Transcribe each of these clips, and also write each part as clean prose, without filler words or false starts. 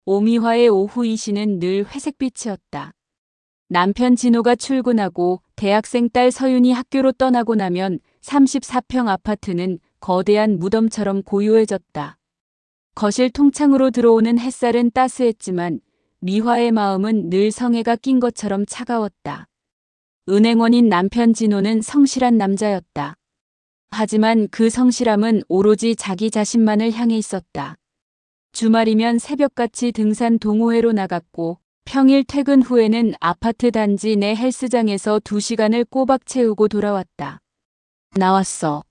오미화의 오후 이시는 늘 회색빛이었다. 남편 진호가 출근하고 대학생 딸 서윤이 학교로 떠나고 나면 34평 아파트는 거대한 무덤처럼 고요해졌다. 거실 통창으로 들어오는 햇살은 따스했지만 미화의 마음은 늘 성에가 낀 것처럼 차가웠다. 은행원인 남편 진호는 성실한 남자였다. 하지만 그 성실함은 오로지 자기 자신만을 향해 있었다. 주말이면 새벽같이 등산 동호회로 나갔고 평일 퇴근 후에는 아파트 단지 내 헬스장에서 2시간을 꼬박 채우고 돌아왔다. 나왔어.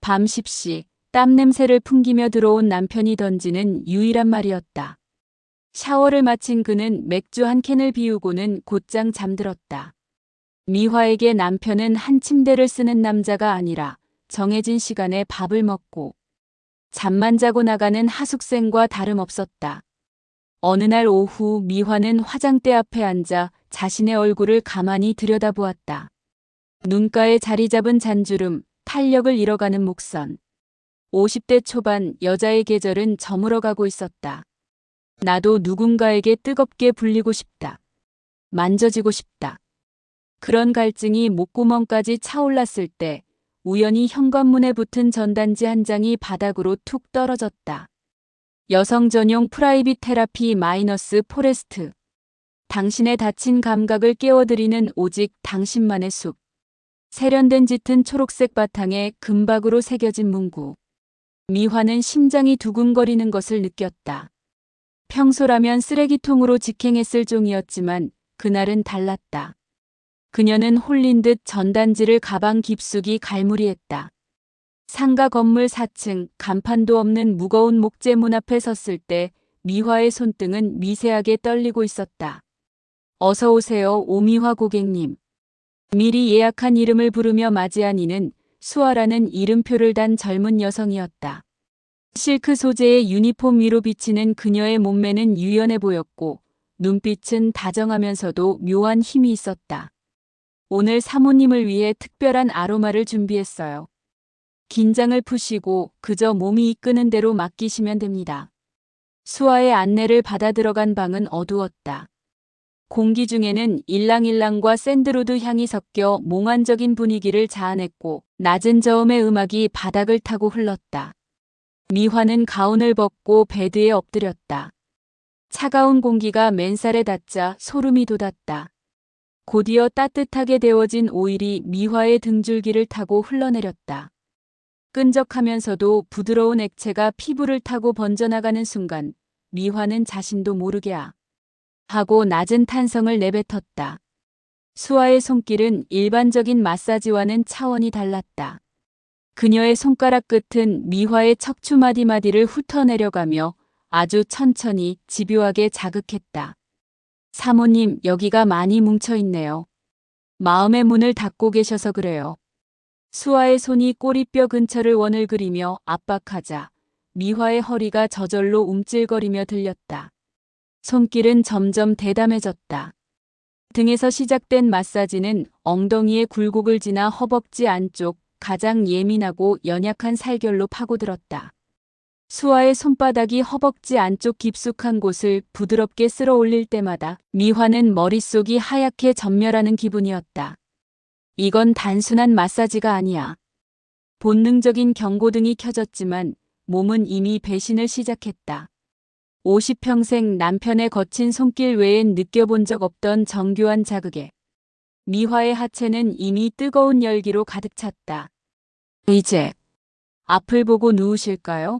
밤 10시 땀 냄새를 풍기며 들어온 남편이 던지는 유일한 말이었다. 샤워를 마친 그는 맥주 한 캔을 비우고는 곧장 잠들었다. 미화에게 남편은 한 침대를 쓰는 남자가 아니라 정해진 시간에 밥을 먹고 잠만 자고 나가는 하숙생과 다름없었다. 어느 날 오후 미화는 화장대 앞에 앉아 자신의 얼굴을 가만히 들여다보았다. 눈가에 자리 잡은 잔주름, 탄력을 잃어가는 목선. 50대 초반 여자의 계절은 저물어가고 있었다. 나도 누군가에게 뜨겁게 불리고 싶다. 만져지고 싶다. 그런 갈증이 목구멍까지 차올랐을 때 우연히 현관문에 붙은 전단지 한 장이 바닥으로 툭 떨어졌다. 여성 전용 프라이빗 테라피 마이너스 포레스트. 당신의 다친 감각을 깨워드리는 오직 당신만의 숲. 세련된 짙은 초록색 바탕에 금박으로 새겨진 문구. 미화는 심장이 두근거리는 것을 느꼈다. 평소라면 쓰레기통으로 직행했을 종이었지만 그날은 달랐다. 그녀는 홀린 듯 전단지를 가방 깊숙이 갈무리했다. 상가 건물 4층 간판도 없는 무거운 목재 문 앞에 섰을 때 미화의 손등은 미세하게 떨리고 있었다. 어서 오세요, 오미화 고객님. 미리 예약한 이름을 부르며 맞이한 이는 수아라는 이름표를 단 젊은 여성이었다. 실크 소재의 유니폼 위로 비치는 그녀의 몸매는 유연해 보였고 눈빛은 다정하면서도 묘한 힘이 있었다. 오늘 사모님을 위해 특별한 아로마를 준비했어요. 긴장을 푸시고 그저 몸이 이끄는 대로 맡기시면 됩니다. 수아의 안내를 받아 들어간 방은 어두웠다. 공기 중에는 일랑일랑과 샌드로드 향이 섞여 몽환적인 분위기를 자아냈고 낮은 저음의 음악이 바닥을 타고 흘렀다. 미화는 가운을 벗고 베드에 엎드렸다. 차가운 공기가 맨살에 닿자 소름이 돋았다. 곧이어 따뜻하게 데워진 오일이 미화의 등줄기를 타고 흘러내렸다. 끈적하면서도 부드러운 액체가 피부를 타고 번져나가는 순간 미화는 자신도 모르게 하고 낮은 탄성을 내뱉었다. 수아의 손길은 일반적인 마사지와는 차원이 달랐다. 그녀의 손가락 끝은 미화의 척추 마디마디를 훑어내려가며 아주 천천히 집요하게 자극했다. 사모님, 여기가 많이 뭉쳐있네요. 마음의 문을 닫고 계셔서 그래요. 수아의 손이 꼬리뼈 근처를 원을 그리며 압박하자 미화의 허리가 저절로 움찔거리며 들렸다. 손길은 점점 대담해졌다. 등에서 시작된 마사지는 엉덩이의 굴곡을 지나 허벅지 안쪽 가장 예민하고 연약한 살결로 파고들었다. 수아의 손바닥이 허벅지 안쪽 깊숙한 곳을 부드럽게 쓸어 올릴 때마다 미화는 머릿속이 하얗게 전멸하는 기분이었다. 이건 단순한 마사지가 아니야. 본능적인 경고등이 켜졌지만 몸은 이미 배신을 시작했다. 50평생 남편의 거친 손길 외엔 느껴본 적 없던 정교한 자극에 미화의 하체는 이미 뜨거운 열기로 가득 찼다. 이제 앞을 보고 누우실까요?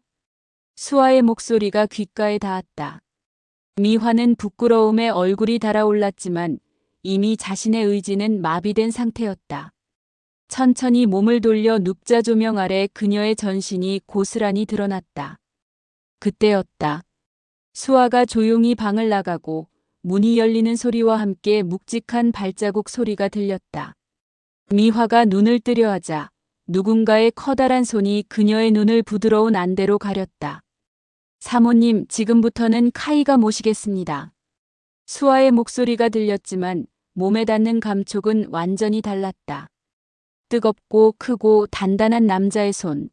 수아의 목소리가 귓가에 닿았다. 미화는 부끄러움에 얼굴이 달아올랐지만 이미 자신의 의지는 마비된 상태였다. 천천히 몸을 돌려 눕자 조명 아래 그녀의 전신이 고스란히 드러났다. 그때였다. 수아가 조용히 방을 나가고 문이 열리는 소리와 함께 묵직한 발자국 소리가 들렸다. 미화가 눈을 뜨려 하자 누군가의 커다란 손이 그녀의 눈을 부드러운 안대로 가렸다. 사모님, 지금부터는 카이가 모시겠습니다. 수아의 목소리가 들렸지만 몸에 닿는 감촉은 완전히 달랐다. 뜨겁고 크고 단단한 남자의 손.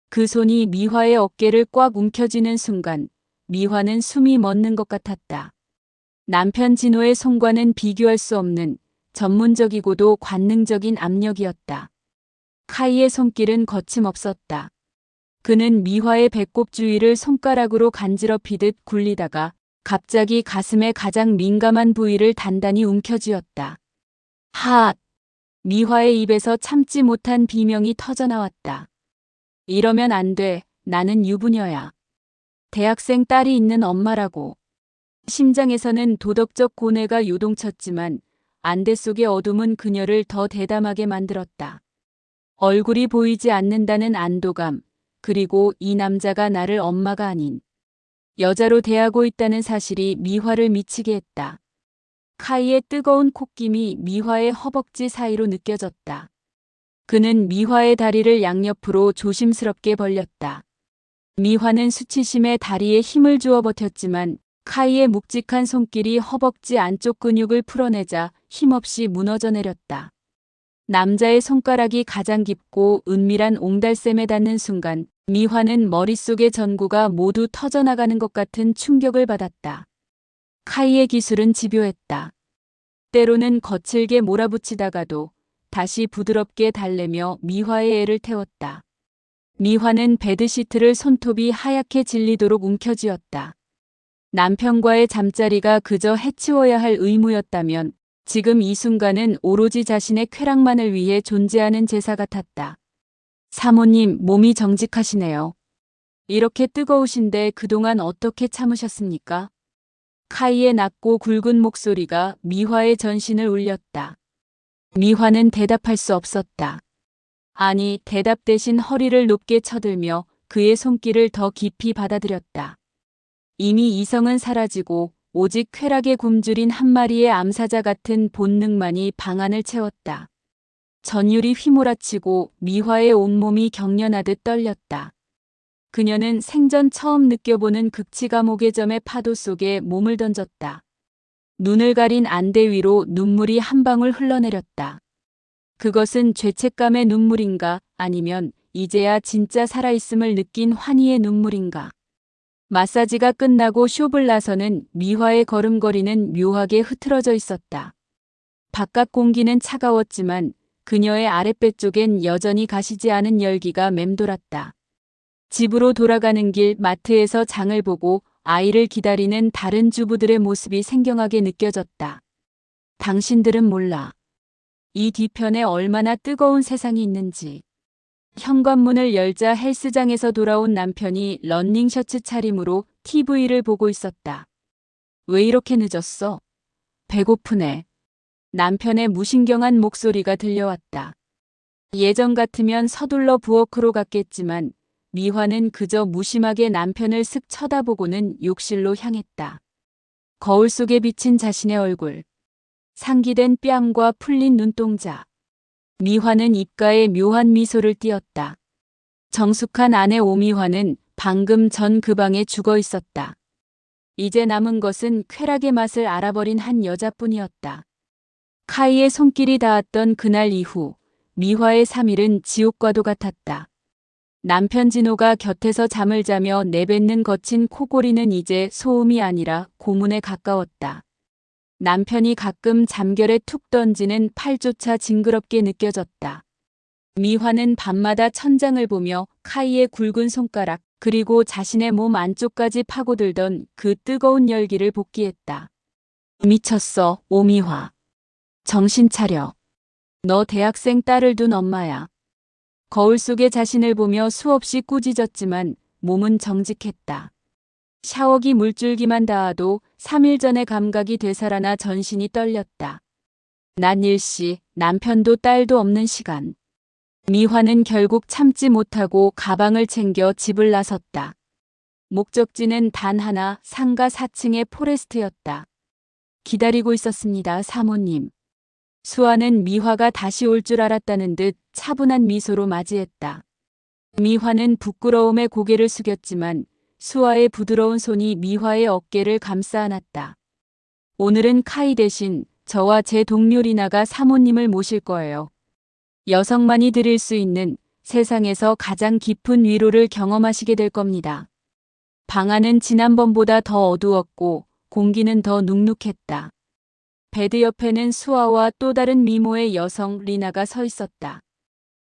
그 손이 미화의 어깨를 꽉 움켜쥐는 순간 미화는 숨이 멎는 것 같았다. 남편 진호의 손과는 비교할 수 없는 전문적이고도 관능적인 압력이었다. 카이의 손길은 거침없었다. 그는 미화의 배꼽 주위를 손가락으로 간지럽히듯 굴리다가 갑자기 가슴의 가장 민감한 부위를 단단히 움켜쥐었다. 하! 미화의 입에서 참지 못한 비명이 터져나왔다. 이러면 안 돼. 나는 유부녀야. 대학생 딸이 있는 엄마라고. 심장에서는 도덕적 고뇌가 요동쳤지만 안대 속의 어둠은 그녀를 더 대담하게 만들었다. 얼굴이 보이지 않는다는 안도감, 그리고 이 남자가 나를 엄마가 아닌 여자로 대하고 있다는 사실이 미화를 미치게 했다. 카이의 뜨거운 콧김이 미화의 허벅지 사이로 느껴졌다. 그는 미화의 다리를 양옆으로 조심스럽게 벌렸다. 미화는 수치심에 다리에 힘을 주어 버텼지만 카이의 묵직한 손길이 허벅지 안쪽 근육을 풀어내자 힘없이 무너져 내렸다. 남자의 손가락이 가장 깊고 은밀한 옹달샘에 닿는 순간 미화는 머릿속의 전구가 모두 터져나가는 것 같은 충격을 받았다. 카이의 기술은 집요했다. 때로는 거칠게 몰아붙이다가도 다시 부드럽게 달래며 미화의 애를 태웠다. 미화는 베드시트를 손톱이 하얗게 질리도록 움켜쥐었다. 남편과의 잠자리가 그저 해치워야 할 의무였다면 지금 이 순간은 오로지 자신의 쾌락만을 위해 존재하는 제사 같았다. 사모님, 몸이 정직하시네요. 이렇게 뜨거우신데 그동안 어떻게 참으셨습니까? 카이의 낮고 굵은 목소리가 미화의 전신을 울렸다. 미화는 대답할 수 없었다. 아니, 대답 대신 허리를 높게 쳐들며 그의 손길을 더 깊이 받아들였다. 이미 이성은 사라지고 오직 쾌락에 굶주린 한 마리의 암사자 같은 본능만이 방안을 채웠다. 전율이 휘몰아치고 미화의 온몸이 경련하듯 떨렸다. 그녀는 생전 처음 느껴보는 극치 감옥의 점의 파도 속에 몸을 던졌다. 눈을 가린 안대 위로 눈물이 한 방울 흘러내렸다. 그것은 죄책감의 눈물인가 아니면 이제야 진짜 살아있음을 느낀 환희의 눈물인가. 마사지가 끝나고 쇼를 나서는 미화의 걸음걸이는 묘하게 흐트러져 있었다. 바깥 공기는 차가웠지만 그녀의 아랫배 쪽엔 여전히 가시지 않은 열기가 맴돌았다. 집으로 돌아가는 길 마트에서 장을 보고 아이를 기다리는 다른 주부들의 모습이 생경하게 느껴졌다. 당신들은 몰라. 이 뒤편에 얼마나 뜨거운 세상이 있는지. 현관문을 열자 헬스장에서 돌아온 남편이 러닝 셔츠 차림으로 TV를 보고 있었다. 왜 이렇게 늦었어? 배고프네. 남편의 무신경한 목소리가 들려왔다. 예전 같으면 서둘러 부엌으로 갔겠지만 미화는 그저 무심하게 남편을 슥 쳐다보고는 욕실로 향했다. 거울 속에 비친 자신의 얼굴. 상기된 뺨과 풀린 눈동자. 미화는 입가에 묘한 미소를 띄었다. 정숙한 아내 오미화는 방금 전 그 방에 죽어 있었다. 이제 남은 것은 쾌락의 맛을 알아버린 한 여자뿐이었다. 카이의 손길이 닿았던 그날 이후 미화의 3일은 지옥과도 같았다. 남편 진호가 곁에서 잠을 자며 내뱉는 거친 코골이는 이제 소음이 아니라 고문에 가까웠다. 남편이 가끔 잠결에 툭 던지는 팔조차 징그럽게 느껴졌다. 미화는 밤마다 천장을 보며 카이의 굵은 손가락 그리고 자신의 몸 안쪽까지 파고들던 그 뜨거운 열기를 복기했다. 미쳤어, 오미화. 정신 차려. 너 대학생 딸을 둔 엄마야. 거울 속에 자신을 보며 수없이 꾸짖었지만 몸은 정직했다. 샤워기 물줄기만 닿아도 3일 전의 감각이 되살아나 전신이 떨렸다. 낮 1시, 남편도 딸도 없는 시간. 미화는 결국 참지 못하고 가방을 챙겨 집을 나섰다. 목적지는 단 하나, 상가 4층의 포레스트였다. 기다리고 있었습니다, 사모님. 수아는 미화가 다시 올 줄 알았다는 듯 차분한 미소로 맞이했다. 미화는 부끄러움에 고개를 숙였지만 수아의 부드러운 손이 미화의 어깨를 감싸 안았다. 오늘은 카이 대신 저와 제 동료 리나가 사모님을 모실 거예요. 여성만이 드릴 수 있는 세상에서 가장 깊은 위로를 경험하시게 될 겁니다. 방 안은 지난번보다 더 어두웠고 공기는 더 눅눅했다. 베드 옆에는 수아와 또 다른 미모의 여성 리나가 서 있었다.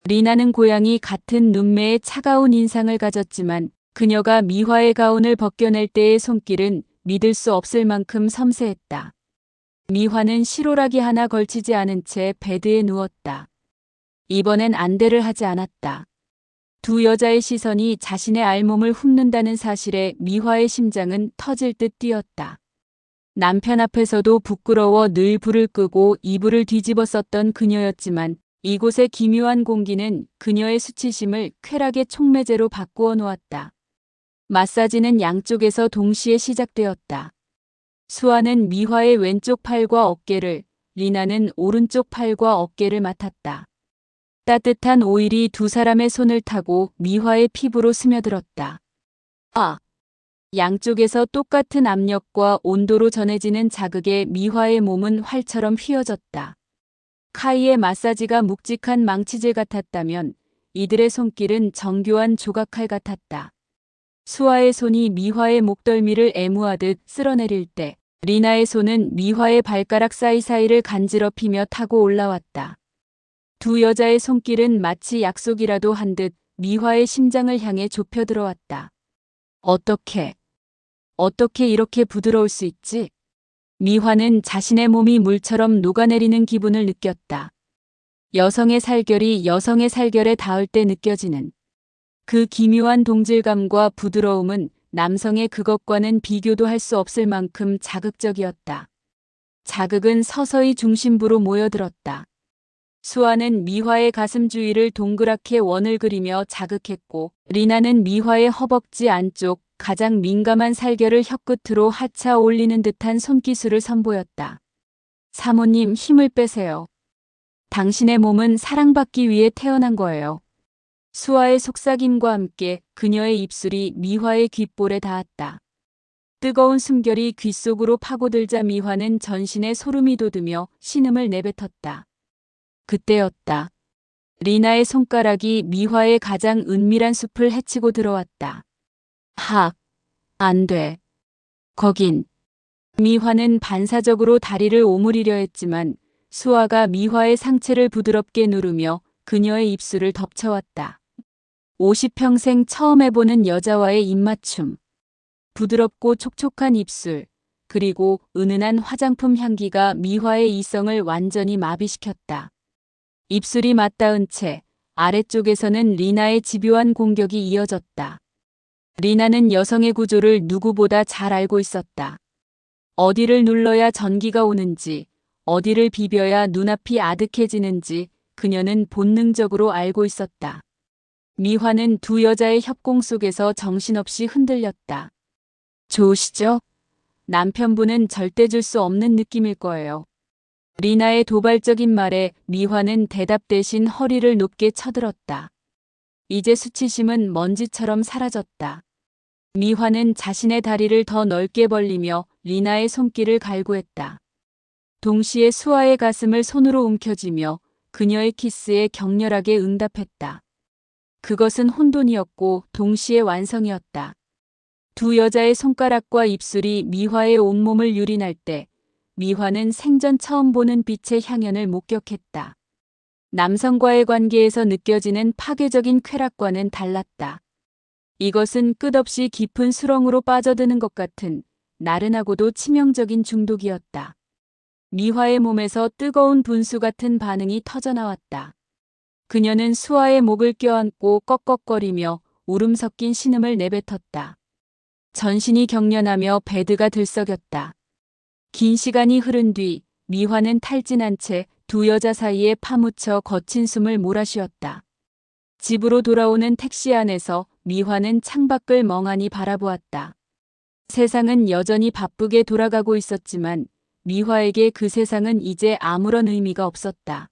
리나는 고양이 같은 눈매에 차가운 인상을 가졌지만 그녀가 미화의 가운을 벗겨낼 때의 손길은 믿을 수 없을 만큼 섬세했다. 미화는 실오라기 하나 걸치지 않은 채 베드에 누웠다. 이번엔 안대를 하지 않았다. 두 여자의 시선이 자신의 알몸을 훑는다는 사실에 미화의 심장은 터질 듯 뛰었다. 남편 앞에서도 부끄러워 늘 불을 끄고 이불을 뒤집어 썼던 그녀였지만 이곳의 기묘한 공기는 그녀의 수치심을 쾌락의 촉매제로 바꾸어 놓았다. 마사지는 양쪽에서 동시에 시작되었다. 수아는 미화의 왼쪽 팔과 어깨를, 리나는 오른쪽 팔과 어깨를 맡았다. 따뜻한 오일이 두 사람의 손을 타고 미화의 피부로 스며들었다. 양쪽에서 똑같은 압력과 온도로 전해지는 자극에 미화의 몸은 활처럼 휘어졌다. 카이의 마사지가 묵직한 망치질 같았다면 이들의 손길은 정교한 조각칼 같았다. 수아의 손이 미화의 목덜미를 애무하듯 쓸어내릴 때 리나의 손은 미화의 발가락 사이사이를 간지럽히며 타고 올라왔다. 두 여자의 손길은 마치 약속이라도 한 듯 미화의 심장을 향해 좁혀 들어왔다. 어떻게 이렇게 부드러울 수 있지? 미화는 자신의 몸이 물처럼 녹아내리는 기분을 느꼈다. 여성의 살결이 여성의 살결에 닿을 때 느껴지는 그 기묘한 동질감과 부드러움은 남성의 그것과는 비교도 할 수 없을 만큼 자극적이었다. 자극은 서서히 중심부로 모여들었다. 수아는 미화의 가슴 주위를 동그랗게 원을 그리며 자극했고 리나는 미화의 허벅지 안쪽 가장 민감한 살결을 혀끝으로 하차 올리는 듯한 손기술을 선보였다. 사모님, 힘을 빼세요. 당신의 몸은 사랑받기 위해 태어난 거예요. 수아의 속삭임과 함께 그녀의 입술이 미화의 귓볼에 닿았다. 뜨거운 숨결이 귓속으로 파고들자 미화는 전신에 소름이 돋으며 신음을 내뱉었다. 그때였다. 리나의 손가락이 미화의 가장 은밀한 숲을 헤치고 들어왔다. 안 돼. 거긴. 미화는 반사적으로 다리를 오므리려 했지만 수아가 미화의 상체를 부드럽게 누르며 그녀의 입술을 덮쳐왔다. 50평생 처음 해보는 여자와의 입맞춤. 부드럽고 촉촉한 입술, 그리고 은은한 화장품 향기가 미화의 이성을 완전히 마비시켰다. 입술이 맞닿은 채 아래쪽에서는 리나의 집요한 공격이 이어졌다. 리나는 여성의 구조를 누구보다 잘 알고 있었다. 어디를 눌러야 전기가 오는지, 어디를 비벼야 눈앞이 아득해지는지 그녀는 본능적으로 알고 있었다. 미화는 두 여자의 협공 속에서 정신없이 흔들렸다. 좋으시죠? 남편분은 절대 줄 수 없는 느낌일 거예요. 리나의 도발적인 말에 미화는 대답 대신 허리를 높게 쳐들었다. 이제 수치심은 먼지처럼 사라졌다. 미화는 자신의 다리를 더 넓게 벌리며 리나의 손길을 갈구했다. 동시에 수아의 가슴을 손으로 움켜쥐며 그녀의 키스에 격렬하게 응답했다. 그것은 혼돈이었고 동시에 완성이었다. 두 여자의 손가락과 입술이 미화의 온몸을 유린할 때 미화는 생전 처음 보는 빛의 향연을 목격했다. 남성과의 관계에서 느껴지는 파괴적인 쾌락과는 달랐다. 이것은 끝없이 깊은 수렁으로 빠져드는 것 같은 나른하고도 치명적인 중독이었다. 미화의 몸에서 뜨거운 분수 같은 반응이 터져나왔다. 그녀는 수아의 목을 껴안고 꺽꺽거리며 울음 섞인 신음을 내뱉었다. 전신이 경련하며 베드가 들썩였다. 긴 시간이 흐른 뒤 미화는 탈진한 채 두 여자 사이에 파묻혀 거친 숨을 몰아쉬었다. 집으로 돌아오는 택시 안에서 미화는 창밖을 멍하니 바라보았다. 세상은 여전히 바쁘게 돌아가고 있었지만 미화에게 그 세상은 이제 아무런 의미가 없었다.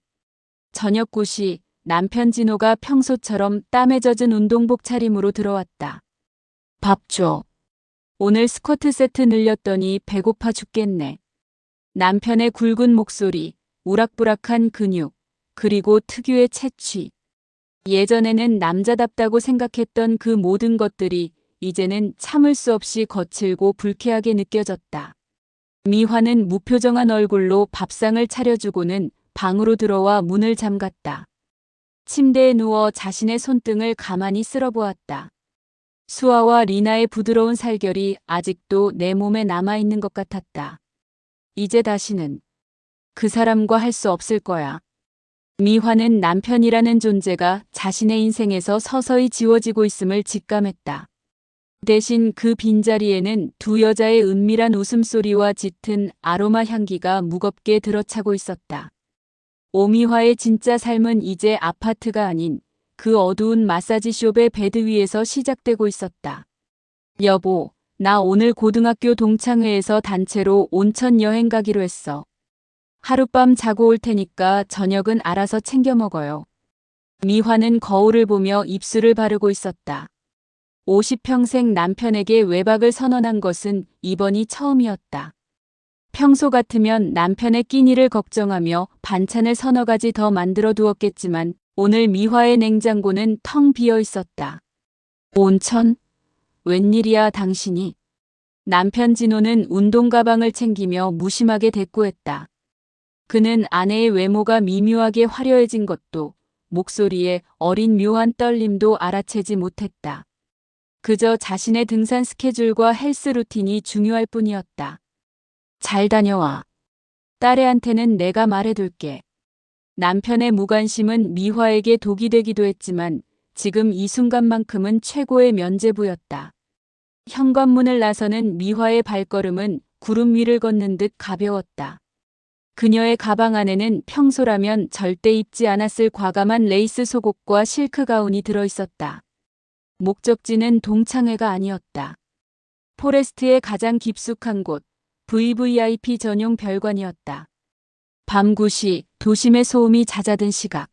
저녁 9시 남편 진호가 평소처럼 땀에 젖은 운동복 차림으로 들어왔다. 밥 줘. 오늘 스쿼트 세트 늘렸더니 배고파 죽겠네. 남편의 굵은 목소리, 우락부락한 근육, 그리고 특유의 채취. 예전에는 남자답다고 생각했던 그 모든 것들이 이제는 참을 수 없이 거칠고 불쾌하게 느껴졌다. 미화는 무표정한 얼굴로 밥상을 차려주고는 방으로 들어와 문을 잠갔다. 침대에 누워 자신의 손등을 가만히 쓸어보았다. 수아와 리나의 부드러운 살결이 아직도 내 몸에 남아있는 것 같았다. 이제 다시는 그 사람과 할 수 없을 거야. 미화는 남편이라는 존재가 자신의 인생에서 서서히 지워지고 있음을 직감했다. 대신 그 빈자리에는 두 여자의 은밀한 웃음소리와 짙은 아로마 향기가 무겁게 들어차고 있었다. 오미화의 진짜 삶은 이제 아파트가 아닌 그 어두운 마사지숍의 베드 위에서 시작되고 있었다. 여보, 나 오늘 고등학교 동창회에서 단체로 온천 여행 가기로 했어. 하룻밤 자고 올 테니까 저녁은 알아서 챙겨 먹어요. 미화는 거울을 보며 입술을 바르고 있었다. 50평생 남편에게 외박을 선언한 것은 이번이 처음이었다. 평소 같으면 남편의 끼니를 걱정하며 반찬을 서너 가지 더 만들어 두었겠지만 오늘 미화의 냉장고는 텅 비어 있었다. 온천? 웬일이야 당신이? 남편 진호는 운동 가방을 챙기며 무심하게 대꾸했다. 그는 아내의 외모가 미묘하게 화려해진 것도 목소리에 어린 묘한 떨림도 알아채지 못했다. 그저 자신의 등산 스케줄과 헬스 루틴이 중요할 뿐이었다. 잘 다녀와. 딸애한테는 내가 말해둘게. 남편의 무관심은 미화에게 독이 되기도 했지만 지금 이 순간만큼은 최고의 면죄부였다. 현관문을 나서는 미화의 발걸음은 구름 위를 걷는 듯 가벼웠다. 그녀의 가방 안에는 평소라면 절대 입지 않았을 과감한 레이스 속옷과 실크 가운이 들어있었다. 목적지는 동창회가 아니었다. 포레스트의 가장 깊숙한 곳, VVIP 전용 별관이었다. 밤 9시 도심의 소음이 잦아든 시각.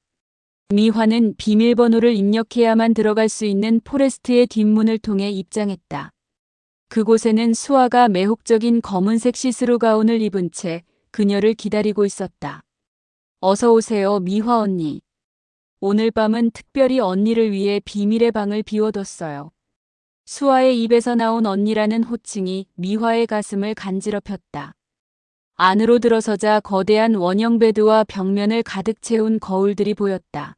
미화는 비밀번호를 입력해야만 들어갈 수 있는 포레스트의 뒷문을 통해 입장했다. 그곳에는 수아가 매혹적인 검은색 시스루 가운을 입은 채 그녀를 기다리고 있었다. 어서 오세요, 미화 언니. 오늘 밤은 특별히 언니를 위해 비밀의 방을 비워뒀어요. 수아의 입에서 나온 언니라는 호칭이 미화의 가슴을 간지럽혔다. 안으로 들어서자 거대한 원형 베드와 벽면을 가득 채운 거울들이 보였다.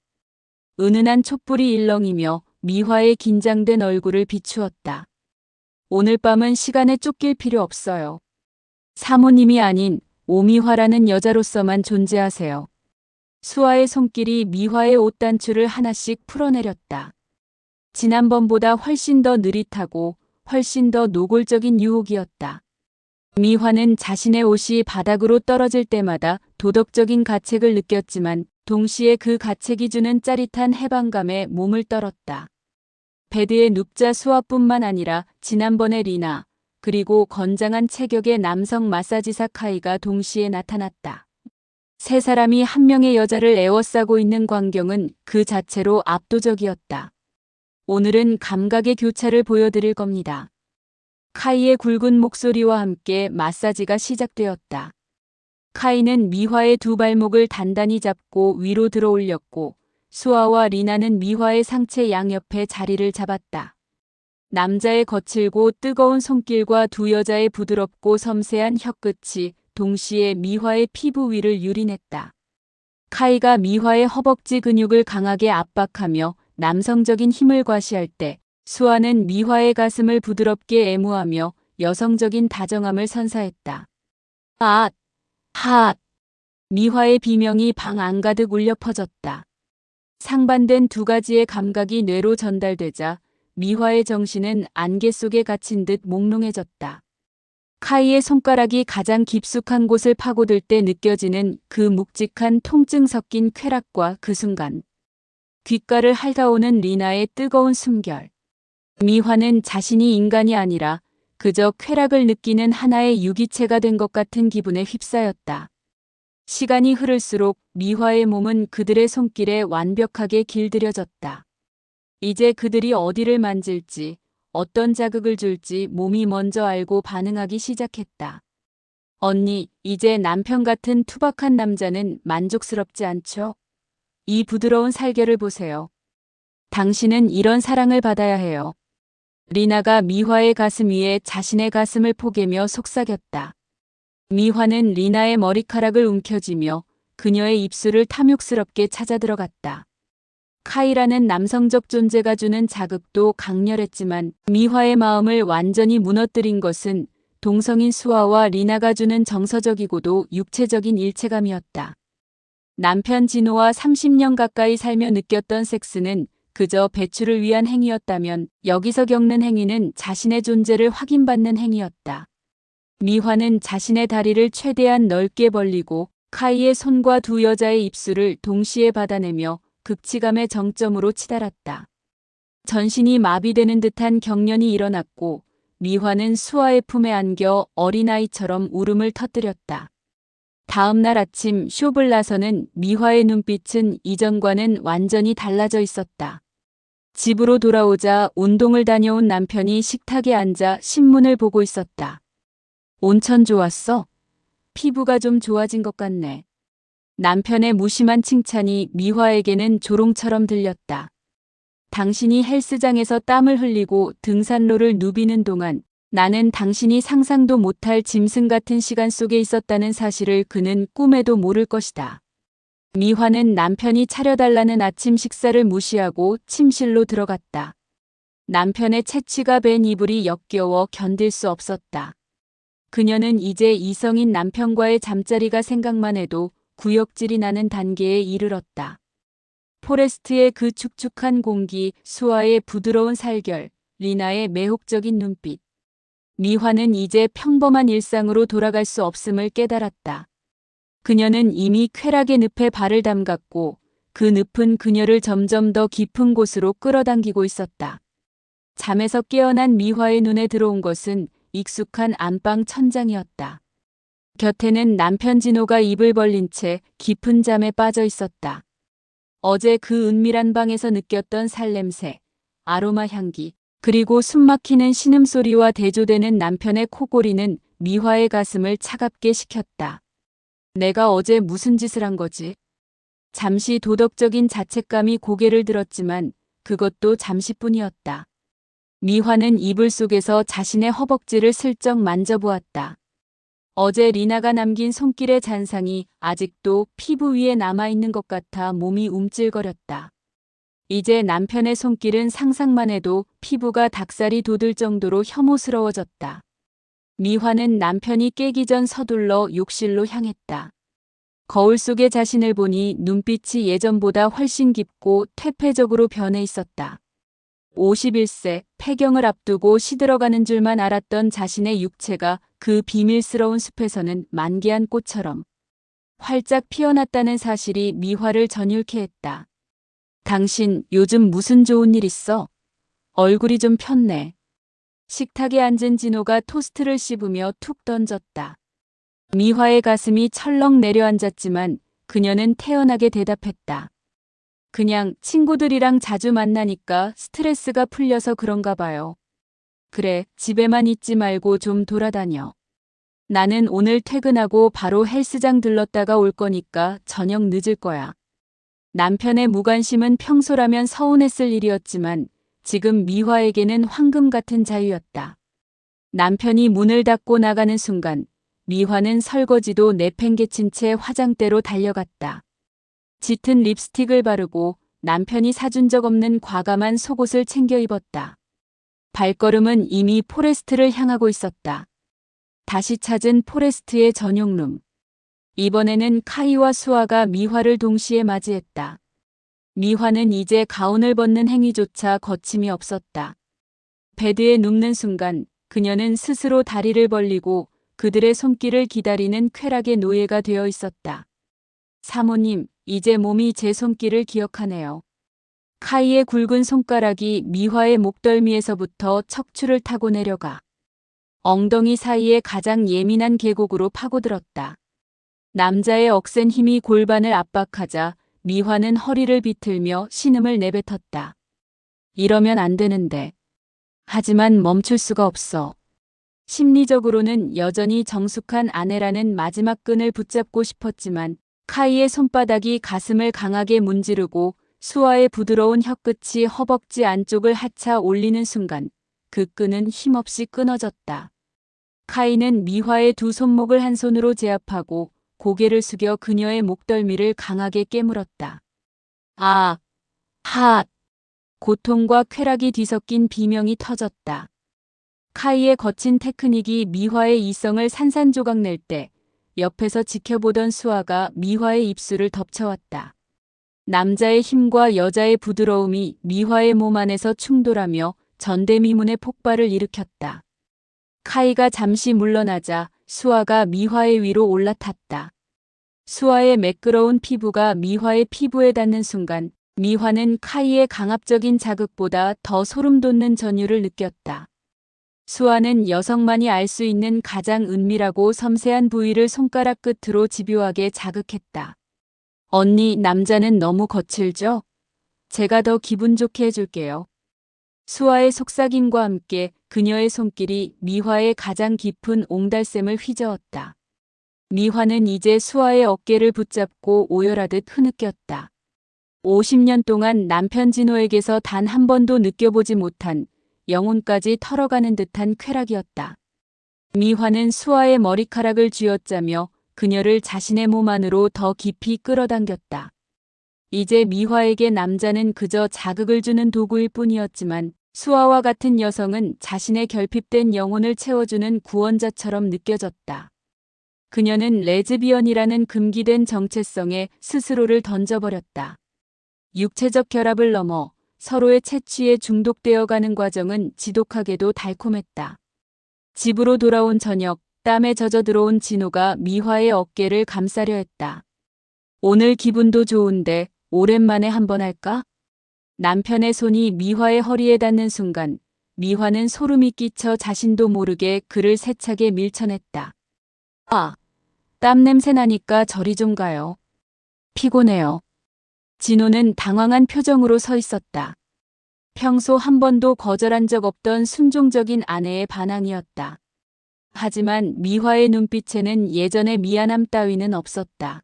은은한 촛불이 일렁이며 미화의 긴장된 얼굴을 비추었다. 오늘 밤은 시간에 쫓길 필요 없어요. 사모님이 아닌 오미화라는 여자로서만 존재하세요. 수아의 손길이 미화의 옷단추를 하나씩 풀어내렸다. 지난번보다 훨씬 더 느릿하고 훨씬 더 노골적인 유혹이었다. 미화는 자신의 옷이 바닥으로 떨어질 때마다 도덕적인 가책을 느꼈지만 동시에 그 가책이 주는 짜릿한 해방감에 몸을 떨었다. 베드에 눕자 수아뿐만 아니라 지난번의 리나, 그리고 건장한 체격의 남성 마사지사 카이가 동시에 나타났다. 세 사람이 한 명의 여자를 에워싸고 있는 광경은 그 자체로 압도적이었다. 오늘은 감각의 교차를 보여드릴 겁니다. 카이의 굵은 목소리와 함께 마사지가 시작되었다. 카이는 미화의 두 발목을 단단히 잡고 위로 들어 올렸고 수아와 리나는 미화의 상체 양옆에 자리를 잡았다. 남자의 거칠고 뜨거운 손길과 두 여자의 부드럽고 섬세한 혀끝이 동시에 미화의 피부 위를 유린했다. 카이가 미화의 허벅지 근육을 강하게 압박하며 남성적인 힘을 과시할 때 수아는 미화의 가슴을 부드럽게 애무하며 여성적인 다정함을 선사했다. 아, 핫! 미화의 비명이 방 안가득 울려 퍼졌다. 상반된 두 가지의 감각이 뇌로 전달되자 미화의 정신은 안개 속에 갇힌 듯 몽롱해졌다. 카이의 손가락이 가장 깊숙한 곳을 파고들 때 느껴지는 그 묵직한 통증 섞인 쾌락과 그 순간. 귓가를 핥아오는 리나의 뜨거운 숨결. 미화는 자신이 인간이 아니라 그저 쾌락을 느끼는 하나의 유기체가 된 것 같은 기분에 휩싸였다. 시간이 흐를수록 미화의 몸은 그들의 손길에 완벽하게 길들여졌다. 이제 그들이 어디를 만질지, 어떤 자극을 줄지 몸이 먼저 알고 반응하기 시작했다. 언니, 이제 남편 같은 투박한 남자는 만족스럽지 않죠? 이 부드러운 살결을 보세요. 당신은 이런 사랑을 받아야 해요. 리나가 미화의 가슴 위에 자신의 가슴을 포개며 속삭였다. 미화는 리나의 머리카락을 움켜쥐며 그녀의 입술을 탐욕스럽게 찾아들어갔다. 카이라는 남성적 존재가 주는 자극도 강렬했지만 미화의 마음을 완전히 무너뜨린 것은 동성인 수아와 리나가 주는 정서적이고도 육체적인 일체감이었다. 남편 진호와 30년 가까이 살며 느꼈던 섹스는 그저 배출을 위한 행위였다면 여기서 겪는 행위는 자신의 존재를 확인받는 행위였다. 미화는 자신의 다리를 최대한 넓게 벌리고 카이의 손과 두 여자의 입술을 동시에 받아내며 극치감의 정점으로 치달았다. 전신이 마비되는 듯한 경련이 일어났고 미화는 수아의 품에 안겨 어린아이처럼 울음을 터뜨렸다. 다음 날 아침 숍을 나서는 미화의 눈빛은 이전과는 완전히 달라져 있었다. 집으로 돌아오자 운동을 다녀온 남편이 식탁에 앉아 신문을 보고 있었다. 온천 좋았어? 피부가 좀 좋아진 것 같네. 남편의 무심한 칭찬이 미화에게는 조롱처럼 들렸다. 당신이 헬스장에서 땀을 흘리고 등산로를 누비는 동안 나는 당신이 상상도 못할 짐승 같은 시간 속에 있었다는 사실을 그는 꿈에도 모를 것이다. 미화는 남편이 차려달라는 아침 식사를 무시하고 침실로 들어갔다. 남편의 채취가 밴 이불이 역겨워 견딜 수 없었다. 그녀는 이제 이성인 남편과의 잠자리가 생각만 해도 구역질이 나는 단계에 이르렀다. 포레스트의 그 축축한 공기, 수아의 부드러운 살결, 리나의 매혹적인 눈빛. 미화는 이제 평범한 일상으로 돌아갈 수 없음을 깨달았다. 그녀는 이미 쾌락의 늪에 발을 담갔고 그 늪은 그녀를 점점 더 깊은 곳으로 끌어당기고 있었다. 잠에서 깨어난 미화의 눈에 들어온 것은 익숙한 안방 천장이었다. 곁에는 남편 진호가 입을 벌린 채 깊은 잠에 빠져 있었다. 어제 그 은밀한 방에서 느꼈던 살냄새, 아로마 향기, 그리고 숨막히는 신음소리와 대조되는 남편의 코골이는 미화의 가슴을 차갑게 식혔다. 내가 어제 무슨 짓을 한 거지? 잠시 도덕적인 자책감이 고개를 들었지만 그것도 잠시뿐이었다. 미화는 이불 속에서 자신의 허벅지를 슬쩍 만져보았다. 어제 리나가 남긴 손길의 잔상이 아직도 피부 위에 남아있는 것 같아 몸이 움찔거렸다. 이제 남편의 손길은 상상만 해도 피부가 닭살이 돋을 정도로 혐오스러워졌다. 미화는 남편이 깨기 전 서둘러 욕실로 향했다. 거울 속의 자신을 보니 눈빛이 예전보다 훨씬 깊고 퇴폐적으로 변해 있었다. 51세, 폐경을 앞두고 시들어가는 줄만 알았던 자신의 육체가 그 비밀스러운 숲에서는 만개한 꽃처럼 활짝 피어났다는 사실이 미화를 전율케 했다. 당신 요즘 무슨 좋은 일 있어? 얼굴이 좀 폈네. 식탁에 앉은 진호가 토스트를 씹으며 툭 던졌다. 미화의 가슴이 철렁 내려앉았지만 그녀는 태연하게 대답했다. 그냥 친구들이랑 자주 만나니까 스트레스가 풀려서 그런가 봐요. 그래, 집에만 있지 말고 좀 돌아다녀. 나는 오늘 퇴근하고 바로 헬스장 들렀다가 올 거니까 저녁 늦을 거야. 남편의 무관심은 평소라면 서운했을 일이었지만 지금 미화에게는 황금 같은 자유였다. 남편이 문을 닫고 나가는 순간 미화는 설거지도 내팽개친 채 화장대로 달려갔다. 짙은 립스틱을 바르고 남편이 사준 적 없는 과감한 속옷을 챙겨 입었다. 발걸음은 이미 포레스트를 향하고 있었다. 다시 찾은 포레스트의 전용룸. 이번에는 카이와 수아가 미화를 동시에 맞이했다. 미화는 이제 가운을 벗는 행위조차 거침이 없었다. 베드에 눕는 순간 그녀는 스스로 다리를 벌리고 그들의 손길을 기다리는 쾌락의 노예가 되어 있었다. 사모님, 이제 몸이 제 손길을 기억하네요. 카이의 굵은 손가락이 미화의 목덜미에서부터 척추를 타고 내려가 엉덩이 사이에 가장 예민한 계곡으로 파고들었다. 남자의 억센 힘이 골반을 압박하자 미화는 허리를 비틀며 신음을 내뱉었다. 이러면 안 되는데. 하지만 멈출 수가 없어. 심리적으로는 여전히 정숙한 아내라는 마지막 끈을 붙잡고 싶었지만 카이의 손바닥이 가슴을 강하게 문지르고 수아의 부드러운 혀끝이 허벅지 안쪽을 하차 올리는 순간 그 끈은 힘없이 끊어졌다. 카이는 미화의 두 손목을 한 손으로 제압하고 고개를 숙여 그녀의 목덜미를 강하게 깨물었다. 아, 하! 고통과 쾌락이 뒤섞인 비명이 터졌다. 카이의 거친 테크닉이 미화의 이성을 산산조각낼 때 옆에서 지켜보던 수아가 미화의 입술을 덮쳐왔다. 남자의 힘과 여자의 부드러움이 미화의 몸 안에서 충돌하며 전대미문의 폭발을 일으켰다. 카이가 잠시 물러나자 수아가 미화의 위로 올라탔다. 수아의 매끄러운 피부가 미화의 피부에 닿는 순간 미화는 카이의 강압적인 자극보다 더 소름돋는 전율을 느꼈다. 수아는 여성만이 알 수 있는 가장 은밀하고 섬세한 부위를 손가락 끝으로 집요하게 자극했다. 언니, 남자는 너무 거칠죠? 제가 더 기분 좋게 해줄게요. 수아의 속삭임과 함께 그녀의 손길이 미화의 가장 깊은 옹달샘을 휘저었다. 미화는 이제 수아의 어깨를 붙잡고 오열하듯 흐느꼈다. 50년 동안 남편 진호에게서 단 한 번도 느껴보지 못한 영혼까지 털어가는 듯한 쾌락이었다. 미화는 수아의 머리카락을 쥐어짜며 그녀를 자신의 몸 안으로 더 깊이 끌어당겼다. 이제 미화에게 남자는 그저 자극을 주는 도구일 뿐이었지만 수아와 같은 여성은 자신의 결핍된 영혼을 채워주는 구원자처럼 느껴졌다. 그녀는 레즈비언이라는 금기된 정체성에 스스로를 던져버렸다. 육체적 결합을 넘어 서로의 채취에 중독되어 가는 과정은 지독하게도 달콤했다. 집으로 돌아온 저녁, 땀에 젖어 들어온 진호가 미화의 어깨를 감싸려 했다. 오늘 기분도 좋은데 오랜만에 한번 할까? 남편의 손이 미화의 허리에 닿는 순간 미화는 소름이 끼쳐 자신도 모르게 그를 세차게 밀쳐냈다. 아, 땀 냄새 나니까 저리 좀 가요. 피곤해요. 진호는 당황한 표정으로 서 있었다. 평소 한 번도 거절한 적 없던 순종적인 아내의 반항이었다. 하지만 미화의 눈빛에는 예전의 미안함 따위는 없었다.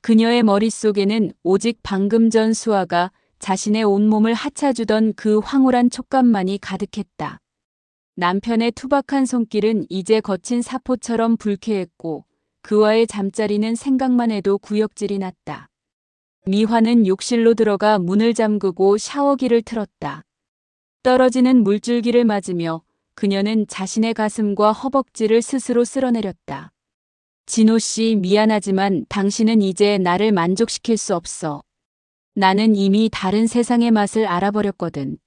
그녀의 머릿속에는 오직 방금 전 수아가 자신의 온몸을 하차주던 그 황홀한 촉감만이 가득했다. 남편의 투박한 손길은 이제 거친 사포처럼 불쾌했고 그와의 잠자리는 생각만 해도 구역질이 났다. 미화는 욕실로 들어가 문을 잠그고 샤워기를 틀었다. 떨어지는 물줄기를 맞으며 그녀는 자신의 가슴과 허벅지를 스스로 쓸어내렸다. 진호 씨, 미안하지만 당신은 이제 나를 만족시킬 수 없어. 나는 이미 다른 세상의 맛을 알아버렸거든.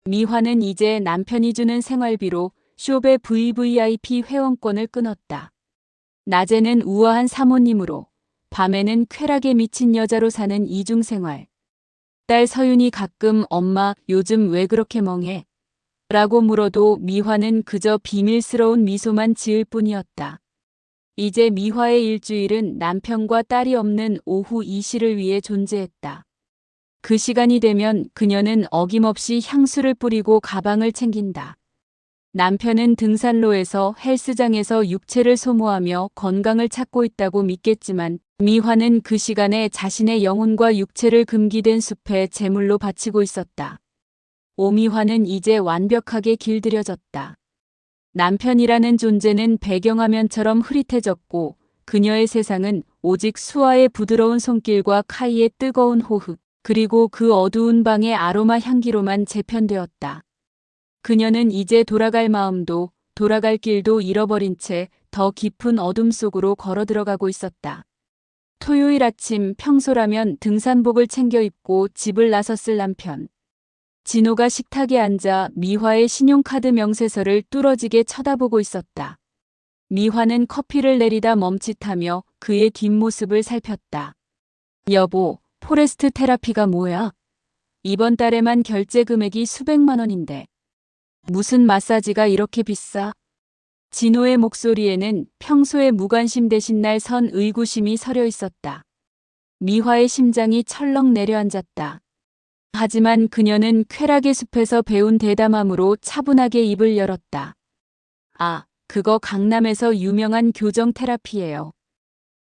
미화는 이제 남편이 주는 생활비로 숍의 VVIP 회원권을 끊었다. 낮에는 우아한 사모님으로, 밤에는 쾌락에 미친 여자로 사는 이중생활. 딸 서윤이 가끔 엄마, 요즘 왜 그렇게 멍해? 라고 물어도 미화는 그저 비밀스러운 미소만 지을 뿐이었다. 이제 미화의 일주일은 남편과 딸이 없는 오후 2시를 위해 존재했다. 그 시간이 되면 그녀는 어김없이 향수를 뿌리고 가방을 챙긴다. 남편은 등산로에서 헬스장에서 육체를 소모하며 건강을 찾고 있다고 믿겠지만 미화는 그 시간에 자신의 영혼과 육체를 금기된 숲에 제물로 바치고 있었다. 오미화는 이제 완벽하게 길들여졌다. 남편이라는 존재는 배경화면처럼 흐릿해졌고 그녀의 세상은 오직 수아의 부드러운 손길과 카이의 뜨거운 호흡, 그리고 그 어두운 방의 아로마 향기로만 재편되었다. 그녀는 이제 돌아갈 마음도 돌아갈 길도 잃어버린 채 더 깊은 어둠 속으로 걸어 들어가고 있었다. 토요일 아침, 평소라면 등산복을 챙겨 입고 집을 나섰을 남편. 진호가 식탁에 앉아 미화의 신용카드 명세서를 뚫어지게 쳐다보고 있었다. 미화는 커피를 내리다 멈칫하며 그의 뒷모습을 살폈다. 여보, 포레스트 테라피가 뭐야? 이번 달에만 결제 금액이 수백만 원인데. 무슨 마사지가 이렇게 비싸? 진호의 목소리에는 평소의 무관심 대신 날 선 의구심이 서려 있었다. 미화의 심장이 철렁 내려앉았다. 하지만 그녀는 쾌락의 숲에서 배운 대담함으로 차분하게 입을 열었다. 아, 그거 강남에서 유명한 교정 테라피예요.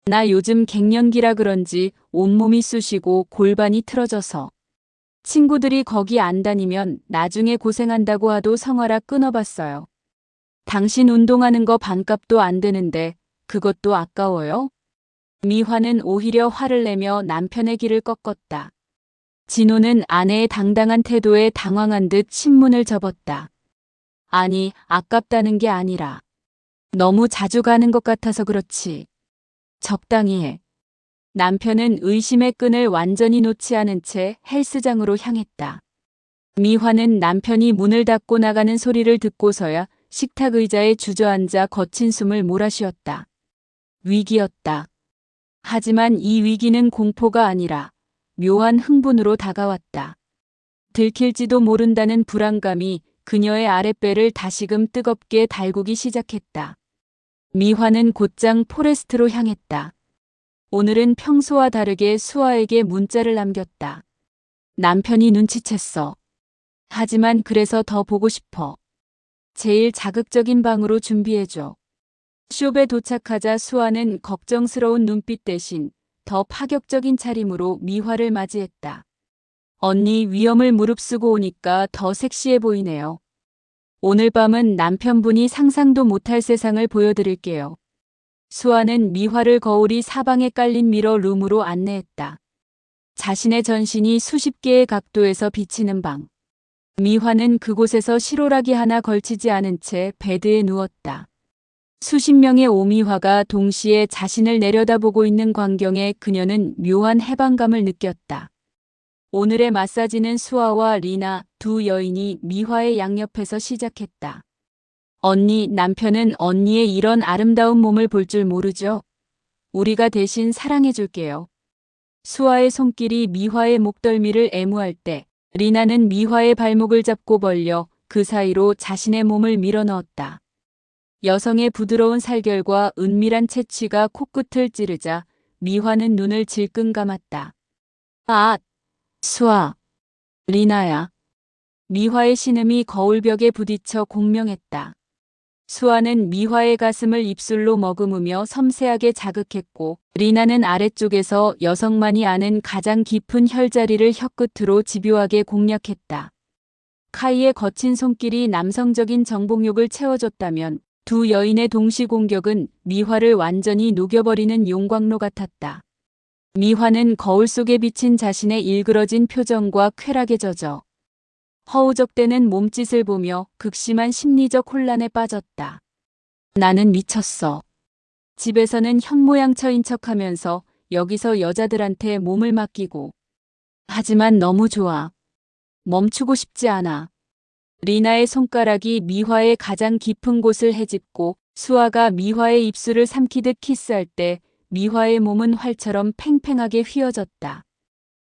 나 요즘 갱년기라 그런지 온몸이 쑤시고 골반이 틀어져서. 친구들이 거기 안 다니면 나중에 고생한다고 하도 성화라 끊어봤어요. 당신 운동하는 거 반값도 안 되는데 그것도 아까워요? 미화는 오히려 화를 내며 남편의 길을 꺾었다. 진호는 아내의 당당한 태도에 당황한 듯 신문을 접었다. 아니, 아깝다는 게 아니라 너무 자주 가는 것 같아서 그렇지. 적당히 해. 남편은 의심의 끈을 완전히 놓지 않은 채 헬스장으로 향했다. 미화는 남편이 문을 닫고 나가는 소리를 듣고서야 식탁 의자에 주저앉아 거친 숨을 몰아쉬었다. 위기였다. 하지만 이 위기는 공포가 아니라 묘한 흥분으로 다가왔다. 들킬지도 모른다는 불안감이 그녀의 아랫배를 다시금 뜨겁게 달구기 시작했다. 미화는 곧장 포레스트로 향했다. 오늘은 평소와 다르게 수아에게 문자를 남겼다. 남편이 눈치챘어. 하지만 그래서 더 보고 싶어. 제일 자극적인 방으로 준비해줘. 숍에 도착하자 수아는 걱정스러운 눈빛 대신 더 파격적인 차림으로 미화를 맞이했다. 언니 위험을 무릅쓰고 오니까 더 섹시해 보이네요. 오늘 밤은 남편분이 상상도 못할 세상을 보여드릴게요. 수아는 미화를 거울이 사방에 깔린 미러 룸으로 안내했다. 자신의 전신이 수십 개의 각도에서 비치는 방. 미화는 그곳에서 실오라기 하나 걸치지 않은 채 베드에 누웠다. 수십 명의 오미화가 동시에 자신을 내려다보고 있는 광경에 그녀는 묘한 해방감을 느꼈다. 오늘의 마사지는 수아와 리나 두 여인이 미화의 양옆에서 시작했다. 언니, 남편은 언니의 이런 아름다운 몸을 볼 줄 모르죠? 우리가 대신 사랑해줄게요. 수아의 손길이 미화의 목덜미를 애무할 때 리나는 미화의 발목을 잡고 벌려 그 사이로 자신의 몸을 밀어넣었다. 여성의 부드러운 살결과 은밀한 채취가 코끝을 찌르자 미화는 눈을 질끈 감았다. 아, 수아, 리나야. 미화의 신음이 거울벽에 부딪혀 공명했다. 수아는 미화의 가슴을 입술로 머금으며 섬세하게 자극했고 리나는 아래쪽에서 여성만이 아는 가장 깊은 혈자리를 혀끝으로 집요하게 공략했다. 카이의 거친 손길이 남성적인 정복욕을 채워줬다면 두 여인의 동시 공격은 미화를 완전히 녹여버리는 용광로 같았다. 미화는 거울 속에 비친 자신의 일그러진 표정과 쾌락에 젖어 허우적대는 몸짓을 보며 극심한 심리적 혼란에 빠졌다. 나는 미쳤어. 집에서는 현모양처인 척하면서 여기서 여자들한테 몸을 맡기고. 하지만 너무 좋아. 멈추고 싶지 않아. 리나의 손가락이 미화의 가장 깊은 곳을 헤집고 수아가 미화의 입술을 삼키듯 키스할 때 미화의 몸은 활처럼 팽팽하게 휘어졌다.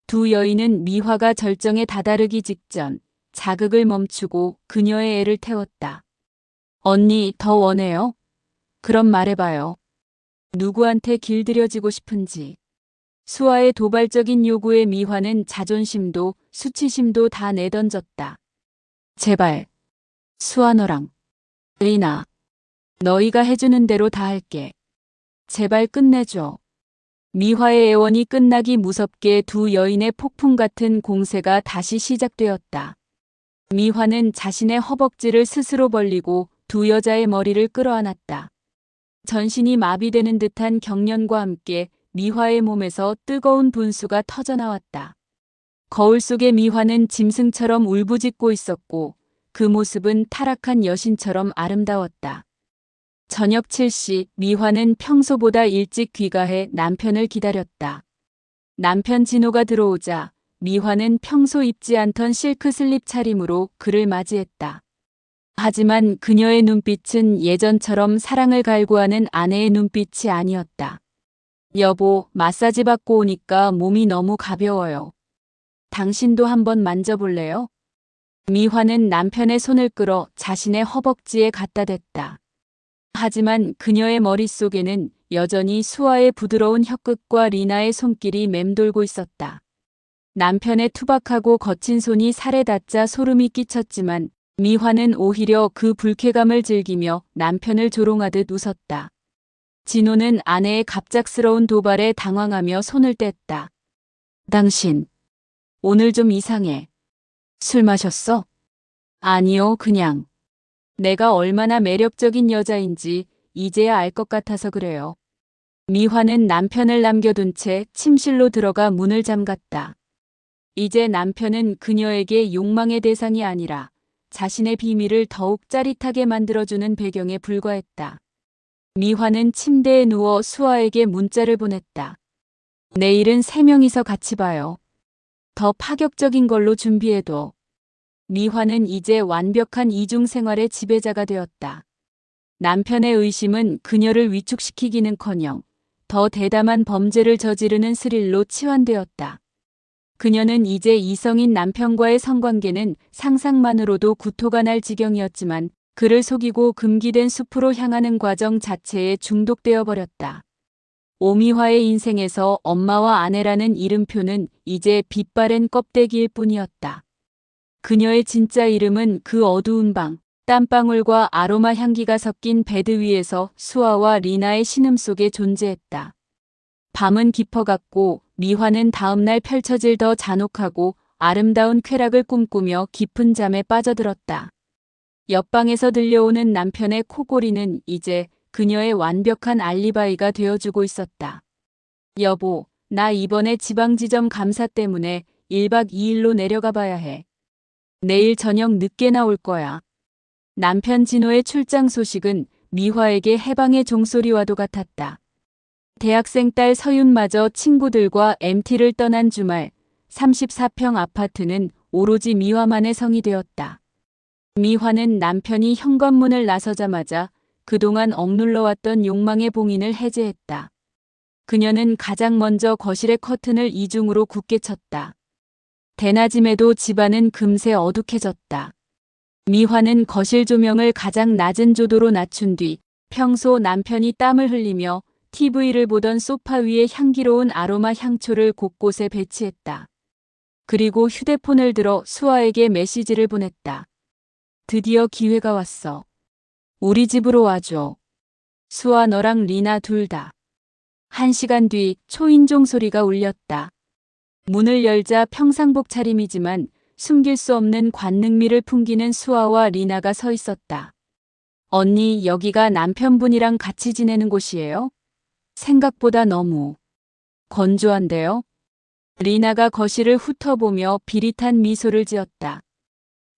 두 여인은 미화가 절정에 다다르기 직전 자극을 멈추고 그녀의 애를 태웠다. 언니, 더 원해요? 그럼 말해봐요. 누구한테 길들여지고 싶은지. 수아의 도발적인 요구에 미화는 자존심도 수치심도 다 내던졌다. 제발. 수아 너랑. 리나. 너희가 해주는 대로 다 할게. 제발 끝내줘. 미화의 애원이 끝나기 무섭게 두 여인의 폭풍 같은 공세가 다시 시작되었다. 미화는 자신의 허벅지를 스스로 벌리고 두 여자의 머리를 끌어안았다. 전신이 마비되는 듯한 경련과 함께 미화의 몸에서 뜨거운 분수가 터져나왔다. 거울 속의 미화는 짐승처럼 울부짖고 있었고 그 모습은 타락한 여신처럼 아름다웠다. 저녁 7시 미화는 평소보다 일찍 귀가해 남편을 기다렸다. 남편 진호가 들어오자 미화는 평소 입지 않던 실크 슬립 차림으로 그를 맞이했다. 하지만 그녀의 눈빛은 예전처럼 사랑을 갈구하는 아내의 눈빛이 아니었다. 여보, 마사지 받고 오니까 몸이 너무 가벼워요. 당신도 한번 만져볼래요? 미화는 남편의 손을 끌어 자신의 허벅지에 갖다 댔다. 하지만 그녀의 머릿속에는 여전히 수아의 부드러운 혀끝과 리나의 손길이 맴돌고 있었다. 남편의 투박하고 거친 손이 살에 닿자 소름이 끼쳤지만 미화는 오히려 그 불쾌감을 즐기며 남편을 조롱하듯 웃었다. 진호는 아내의 갑작스러운 도발에 당황하며 손을 뗐다. 당신, 오늘 좀 이상해. 술 마셨어? 아니요, 그냥. 내가 얼마나 매력적인 여자인지 이제야 알 것 같아서 그래요. 미화는 남편을 남겨둔 채 침실로 들어가 문을 잠갔다. 이제 남편은 그녀에게 욕망의 대상이 아니라 자신의 비밀을 더욱 짜릿하게 만들어주는 배경에 불과했다. 미화는 침대에 누워 수아에게 문자를 보냈다. 내일은 3명이서 같이 봐요. 더 파격적인 걸로 준비해둬. 미화는 이제 완벽한 이중 생활의 지배자가 되었다. 남편의 의심은 그녀를 위축시키기는커녕 더 대담한 범죄를 저지르는 스릴로 치환되었다. 그녀는 이제 이성인 남편과의 성관계는 상상만으로도 구토가 날 지경이었지만 그를 속이고 금기된 숲으로 향하는 과정 자체에 중독되어 버렸다. 오미화의 인생에서 엄마와 아내라는 이름표는 이제 빛바랜 껍데기일 뿐이었다. 그녀의 진짜 이름은 그 어두운 방, 땀방울과 아로마 향기가 섞인 베드 위에서 수아와 리나의 신음 속에 존재했다. 밤은 깊어갔고 미화는 다음날 펼쳐질 더 잔혹하고 아름다운 쾌락을 꿈꾸며 깊은 잠에 빠져들었다. 옆방에서 들려오는 남편의 코골이는 이제 그녀의 완벽한 알리바이가 되어주고 있었다. 여보, 나 이번에 지방지점 감사 때문에 1박 2일로 내려가 봐야 해. 내일 저녁 늦게 나올 거야. 남편 진호의 출장 소식은 미화에게 해방의 종소리와도 같았다. 대학생 딸 서윤마저 친구들과 MT를 떠난 주말, 34평 아파트는 오로지 미화만의 성이 되었다. 미화는 남편이 현관문을 나서자마자 그동안 억눌러왔던 욕망의 봉인을 해제했다. 그녀는 가장 먼저 거실의 커튼을 이중으로 굳게 쳤다. 대낮임에도 집안은 금세 어둑해졌다. 미화는 거실 조명을 가장 낮은 조도로 낮춘 뒤 평소 남편이 땀을 흘리며 TV를 보던 소파 위에 향기로운 아로마 향초를 곳곳에 배치했다. 그리고 휴대폰을 들어 수아에게 메시지를 보냈다. 드디어 기회가 왔어. 우리 집으로 와줘. 수아 너랑 리나 둘 다. 1시간 뒤 초인종 소리가 울렸다. 문을 열자 평상복 차림이지만 숨길 수 없는 관능미를 풍기는 수아와 리나가 서 있었다. 언니, 여기가 남편분이랑 같이 지내는 곳이에요? 생각보다 너무 건조한데요? 리나가 거실을 훑어보며 비릿한 미소를 지었다.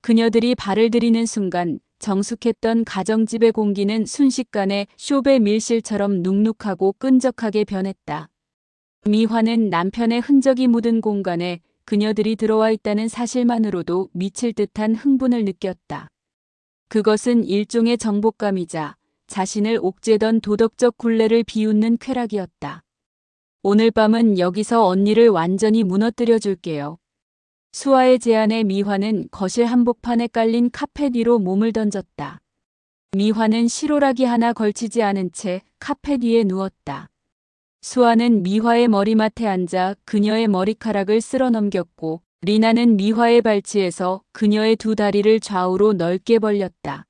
그녀들이 발을 들이는 순간 정숙했던 가정집의 공기는 순식간에 쇼베 밀실처럼 눅눅하고 끈적하게 변했다. 미화는 남편의 흔적이 묻은 공간에 그녀들이 들어와 있다는 사실만으로도 미칠 듯한 흥분을 느꼈다. 그것은 일종의 정복감이자 자신을 옥죄던 도덕적 굴레를 비웃는 쾌락이었다. 오늘 밤은 여기서 언니를 완전히 무너뜨려 줄게요. 수아의 제안에 미화는 거실 한복판에 깔린 카펫 위로 몸을 던졌다. 미화는 실오라기 하나 걸치지 않은 채 카펫 위에 누웠다. 수아는 미화의 머리맡에 앉아 그녀의 머리카락을 쓸어 넘겼고 리나는 미화의 발치에서 그녀의 두 다리를 좌우로 넓게 벌렸다.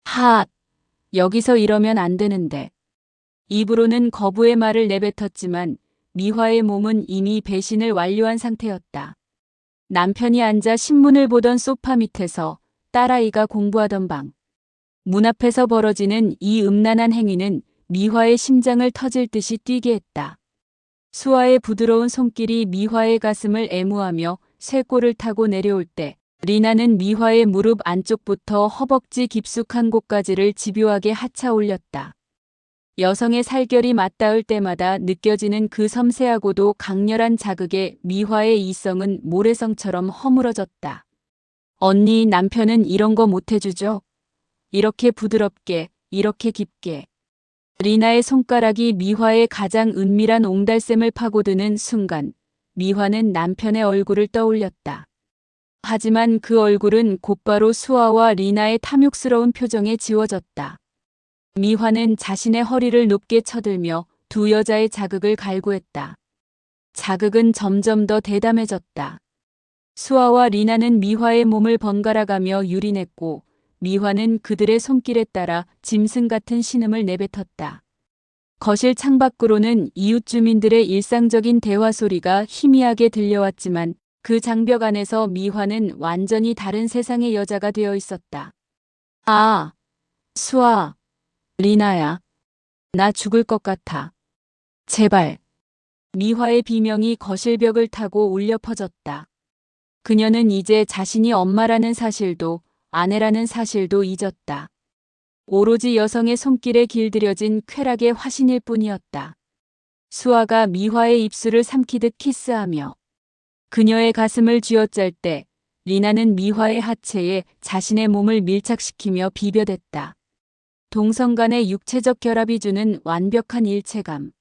하! 여기서 이러면 안 되는데. 입으로는 거부의 말을 내뱉었지만 미화의 몸은 이미 배신을 완료한 상태였다. 남편이 앉아 신문을 보던 소파 밑에서 딸아이가 공부하던 방. 문 앞에서 벌어지는 이 음란한 행위는 미화의 심장을 터질 듯이 뛰게 했다. 수아의 부드러운 손길이 미화의 가슴을 애무하며 쇄골을 타고 내려올 때 리나는 미화의 무릎 안쪽부터 허벅지 깊숙한 곳까지를 집요하게 하차 올렸다. 여성의 살결이 맞닿을 때마다 느껴지는 그 섬세하고도 강렬한 자극에 미화의 이성은 모래성처럼 허물어졌다. 언니, 남편은 이런 거 못해주죠? 이렇게 부드럽게, 이렇게 깊게. 리나의 손가락이 미화의 가장 은밀한 옹달샘을 파고드는 순간 미화는 남편의 얼굴을 떠올렸다. 하지만 그 얼굴은 곧바로 수아와 리나의 탐욕스러운 표정에 지워졌다. 미화는 자신의 허리를 높게 쳐들며 두 여자의 자극을 갈구했다. 자극은 점점 더 대담해졌다. 수아와 리나는 미화의 몸을 번갈아가며 유린했고 미화는 그들의 손길에 따라 짐승 같은 신음을 내뱉었다. 거실 창밖으로는 이웃 주민들의 일상적인 대화 소리가 희미하게 들려왔지만 그 장벽 안에서 미화는 완전히 다른 세상의 여자가 되어 있었다. 아, 수아, 리나야. 나 죽을 것 같아. 제발. 미화의 비명이 거실벽을 타고 울려 퍼졌다. 그녀는 이제 자신이 엄마라는 사실도 아내라는 사실도 잊었다. 오로지 여성의 손길에 길들여진 쾌락의 화신일 뿐이었다. 수아가 미화의 입술을 삼키듯 키스하며 그녀의 가슴을 쥐어짤 때 리나는 미화의 하체에 자신의 몸을 밀착시키며 비벼댔다. 동성 간의 육체적 결합이 주는 완벽한 일체감.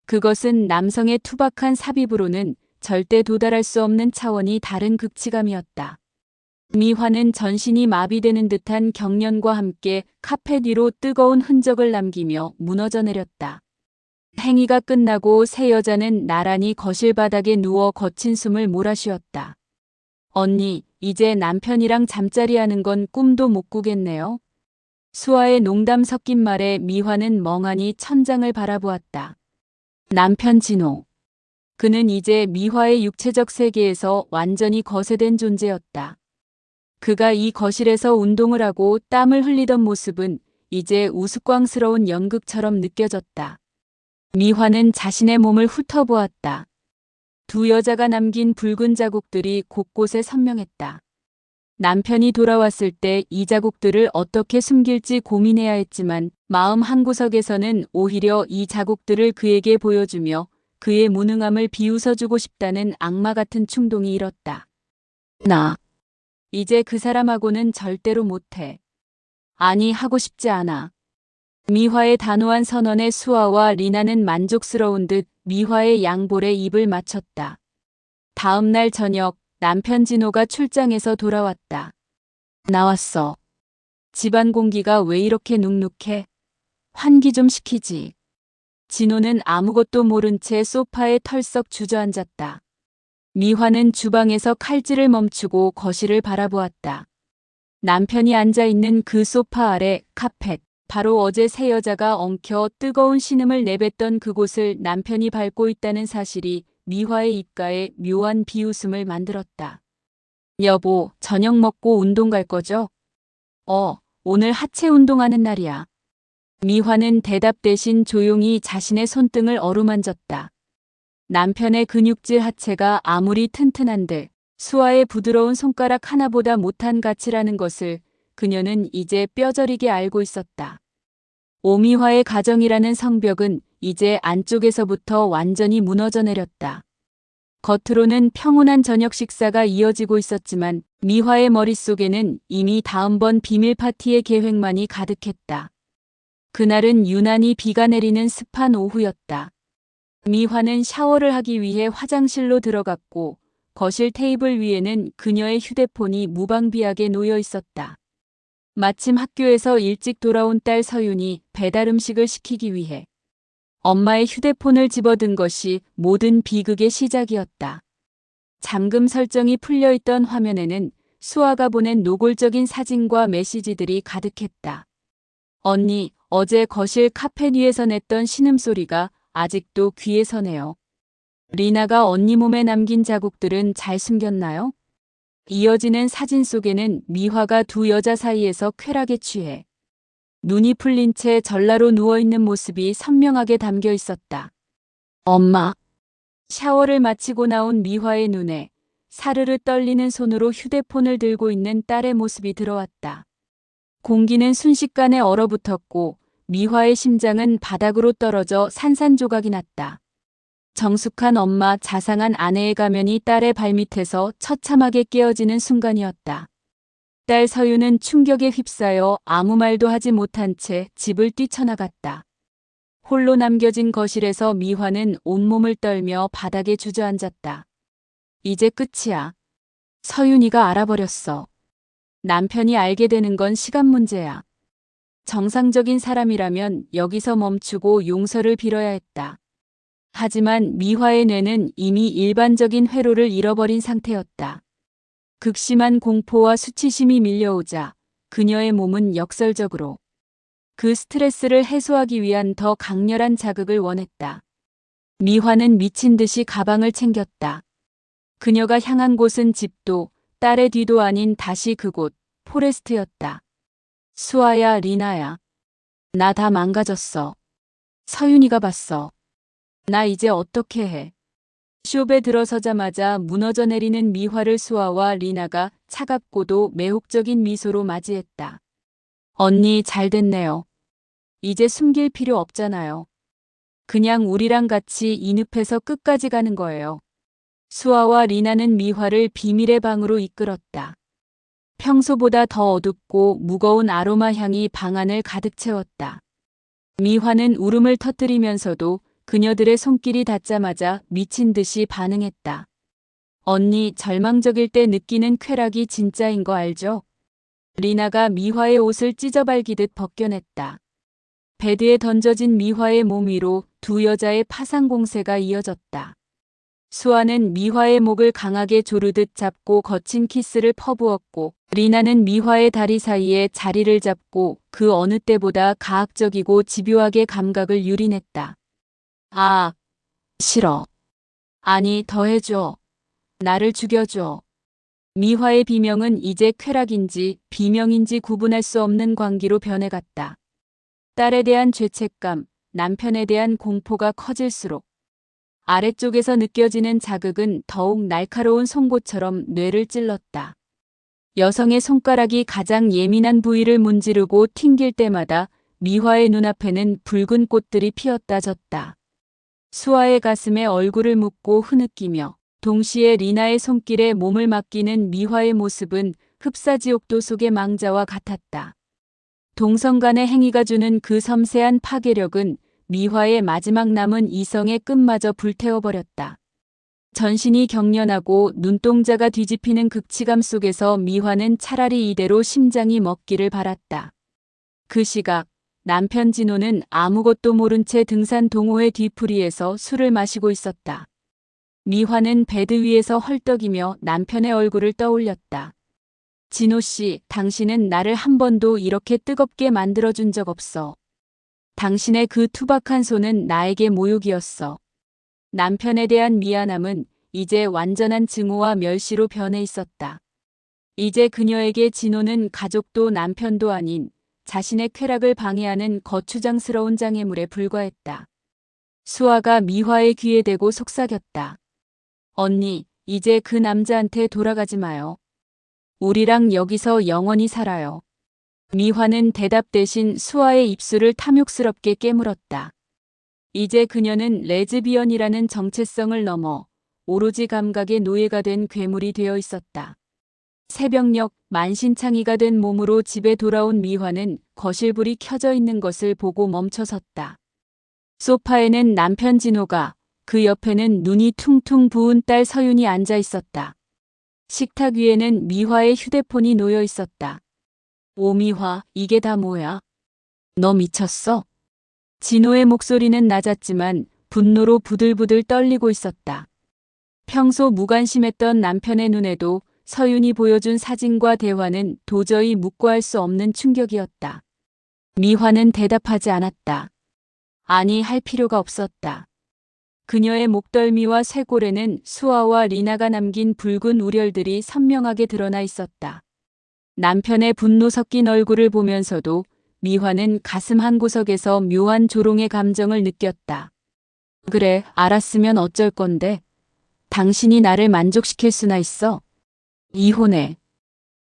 그것은 남성의 투박한 삽입으로는 절대 도달할 수 없는 차원이 다른 극치감이었다. 미화는 전신이 마비되는 듯한 경련과 함께 카펫 위로 뜨거운 흔적을 남기며 무너져 내렸다. 행위가 끝나고 세 여자는 나란히 거실 바닥에 누워 거친 숨을 몰아쉬었다. 언니, 이제 남편이랑 잠자리 하는 건 꿈도 못 꾸겠네요. 수아의 농담 섞인 말에 미화는 멍하니 천장을 바라보았다. 남편 진호. 그는 이제 미화의 육체적 세계에서 완전히 거세된 존재였다. 그가 이 거실에서 운동을 하고 땀을 흘리던 모습은 이제 우스꽝스러운 연극처럼 느껴졌다. 미화는 자신의 몸을 훑어보았다. 두 여자가 남긴 붉은 자국들이 곳곳에 선명했다. 남편이 돌아왔을 때 이 자국들을 어떻게 숨길지 고민해야 했지만 마음 한구석에서는 오히려 이 자국들을 그에게 보여주며 그의 무능함을 비웃어주고 싶다는 악마 같은 충동이 일었다. 나 이제 그 사람하고는 절대로 못해. 아니, 하고 싶지 않아. 미화의 단호한 선언에 수아와 리나는 만족스러운 듯 미화의 양볼에 입을 맞췄다. 다음 날 저녁 남편 진호가 출장에서 돌아왔다. 나왔어. 집안 공기가 왜 이렇게 눅눅해? 환기 좀 시키지. 진호는 아무것도 모른 채 소파에 털썩 주저앉았다. 미화는 주방에서 칼질을 멈추고 거실을 바라보았다. 남편이 앉아있는 그 소파 아래 카펫, 바로 어제 세 여자가 엉켜 뜨거운 신음을 내뱉던 그곳을 남편이 밟고 있다는 사실이 미화의 입가에 묘한 비웃음을 만들었다. 여보, 저녁 먹고 운동 갈 거죠? 오늘 하체 운동하는 날이야. 미화는 대답 대신 조용히 자신의 손등을 어루만졌다. 남편의 근육질 하체가 아무리 튼튼한들 수아의 부드러운 손가락 하나보다 못한 가치라는 것을 그녀는 이제 뼈저리게 알고 있었다. 오미화의 가정이라는 성벽은 이제 안쪽에서부터 완전히 무너져 내렸다. 겉으로는 평온한 저녁 식사가 이어지고 있었지만 미화의 머릿속에는 이미 다음번 비밀 파티의 계획만이 가득했다. 그날은 유난히 비가 내리는 습한 오후였다. 미화는 샤워를 하기 위해 화장실로 들어갔고 거실 테이블 위에는 그녀의 휴대폰이 무방비하게 놓여 있었다. 마침 학교에서 일찍 돌아온 딸 서윤이 배달 음식을 시키기 위해 엄마의 휴대폰을 집어든 것이 모든 비극의 시작이었다. 잠금 설정이 풀려있던 화면에는 수아가 보낸 노골적인 사진과 메시지들이 가득했다. 언니, 어제 거실 카펫 위에서 냈던 신음소리가 아직도 귀에 서네요. 리나가 언니 몸에 남긴 자국들은 잘 숨겼나요? 이어지는 사진 속에는 미화가 두 여자 사이에서 쾌락에 취해 눈이 풀린 채 전라로 누워있는 모습이 선명하게 담겨 있었다. 엄마. 샤워를 마치고 나온 미화의 눈에 사르르 떨리는 손으로 휴대폰을 들고 있는 딸의 모습이 들어왔다. 공기는 순식간에 얼어붙었고 미화의 심장은 바닥으로 떨어져 산산조각이 났다. 정숙한 엄마, 자상한 아내의 가면이 딸의 발밑에서 처참하게 깨어지는 순간이었다. 딸 서유는 충격에 휩싸여 아무 말도 하지 못한 채 집을 뛰쳐나갔다. 홀로 남겨진 거실에서 미화는 온몸을 떨며 바닥에 주저앉았다. 이제 끝이야. 서윤이가 알아버렸어. 남편이 알게 되는 건 시간 문제야. 정상적인 사람이라면 여기서 멈추고 용서를 빌어야 했다. 하지만 미화의 뇌는 이미 일반적인 회로를 잃어버린 상태였다. 극심한 공포와 수치심이 밀려오자 그녀의 몸은 역설적으로 그 스트레스를 해소하기 위한 더 강렬한 자극을 원했다. 미화는 미친 듯이 가방을 챙겼다. 그녀가 향한 곳은 집도 딸의 뒤도 아닌 다시 그곳, 포레스트였다. 수아야, 리나야. 나 다 망가졌어. 서윤이가 봤어. 나 이제 어떻게 해? 숍에 들어서자마자 무너져 내리는 미화를 수아와 리나가 차갑고도 매혹적인 미소로 맞이했다. 언니, 잘 됐네요. 이제 숨길 필요 없잖아요. 그냥 우리랑 같이 이 늪에서 끝까지 가는 거예요. 수아와 리나는 미화를 비밀의 방으로 이끌었다. 평소보다 더 어둡고 무거운 아로마 향이 방 안을 가득 채웠다. 미화는 울음을 터뜨리면서도 그녀들의 손길이 닿자마자 미친 듯이 반응했다. 언니, 절망적일 때 느끼는 쾌락이 진짜인 거 알죠? 리나가 미화의 옷을 찢어발기듯 벗겨냈다. 베드에 던져진 미화의 몸 위로 두 여자의 파상 공세가 이어졌다. 수아는 미화의 목을 강하게 조르듯 잡고 거친 키스를 퍼부었고, 리나는 미화의 다리 사이에 자리를 잡고 그 어느 때보다 가학적이고 집요하게 감각을 유린했다. 아, 싫어. 아니, 더 해줘. 나를 죽여줘. 미화의 비명은 이제 쾌락인지 비명인지 구분할 수 없는 광기로 변해갔다. 딸에 대한 죄책감, 남편에 대한 공포가 커질수록 아래쪽에서 느껴지는 자극은 더욱 날카로운 송곳처럼 뇌를 찔렀다. 여성의 손가락이 가장 예민한 부위를 문지르고 튕길 때마다 미화의 눈앞에는 붉은 꽃들이 피었다 졌다. 수아의 가슴에 얼굴을 묻고 흐느끼며 동시에 리나의 손길에 몸을 맡기는 미화의 모습은 흡사지옥도 속의 망자와 같았다. 동성 간의 행위가 주는 그 섬세한 파괴력은 미화의 마지막 남은 이성의 끝마저 불태워버렸다. 전신이 경련하고 눈동자가 뒤집히는 극치감 속에서 미화는 차라리 이대로 심장이 멎기를 바랐다. 그 시각 남편 진호는 아무것도 모른 채 등산 동호회 뒤풀이에서 술을 마시고 있었다. 미화는 베드 위에서 헐떡이며 남편의 얼굴을 떠올렸다. 진호 씨, 당신은 나를 한 번도 이렇게 뜨겁게 만들어준 적 없어. 당신의 그 투박한 손은 나에게 모욕이었어. 남편에 대한 미안함은 이제 완전한 증오와 멸시로 변해 있었다. 이제 그녀에게 진호는 가족도 남편도 아닌 자신의 쾌락을 방해하는 거추장스러운 장애물에 불과했다. 수아가 미화의 귀에 대고 속삭였다. 언니, 이제 그 남자한테 돌아가지 마요. 우리랑 여기서 영원히 살아요. 미화는 대답 대신 수아의 입술을 탐욕스럽게 깨물었다. 이제 그녀는 레즈비언이라는 정체성을 넘어 오로지 감각의 노예가 된 괴물이 되어 있었다. 새벽녘 만신창이가 된 몸으로 집에 돌아온 미화는 거실불이 켜져 있는 것을 보고 멈춰섰다. 소파에는 남편 진호가, 그 옆에는 눈이 퉁퉁 부은 딸 서윤이 앉아 있었다. 식탁 위에는 미화의 휴대폰이 놓여 있었다. 오미화, 이게 다 뭐야? 너 미쳤어? 진호의 목소리는 낮았지만 분노로 부들부들 떨리고 있었다. 평소 무관심했던 남편의 눈에도 서윤이 보여준 사진과 대화는 도저히 묵고할 수 없는 충격이었다. 미화는 대답하지 않았다. 아니, 할 필요가 없었다. 그녀의 목덜미와 쇄골에는 수아와 리나가 남긴 붉은 우열들이 선명하게 드러나 있었다. 남편의 분노 섞인 얼굴을 보면서도 미화는 가슴 한구석에서 묘한 조롱의 감정을 느꼈다. 그래, 알았으면 어쩔 건데. 당신이 나를 만족시킬 수나 있어. 이혼해.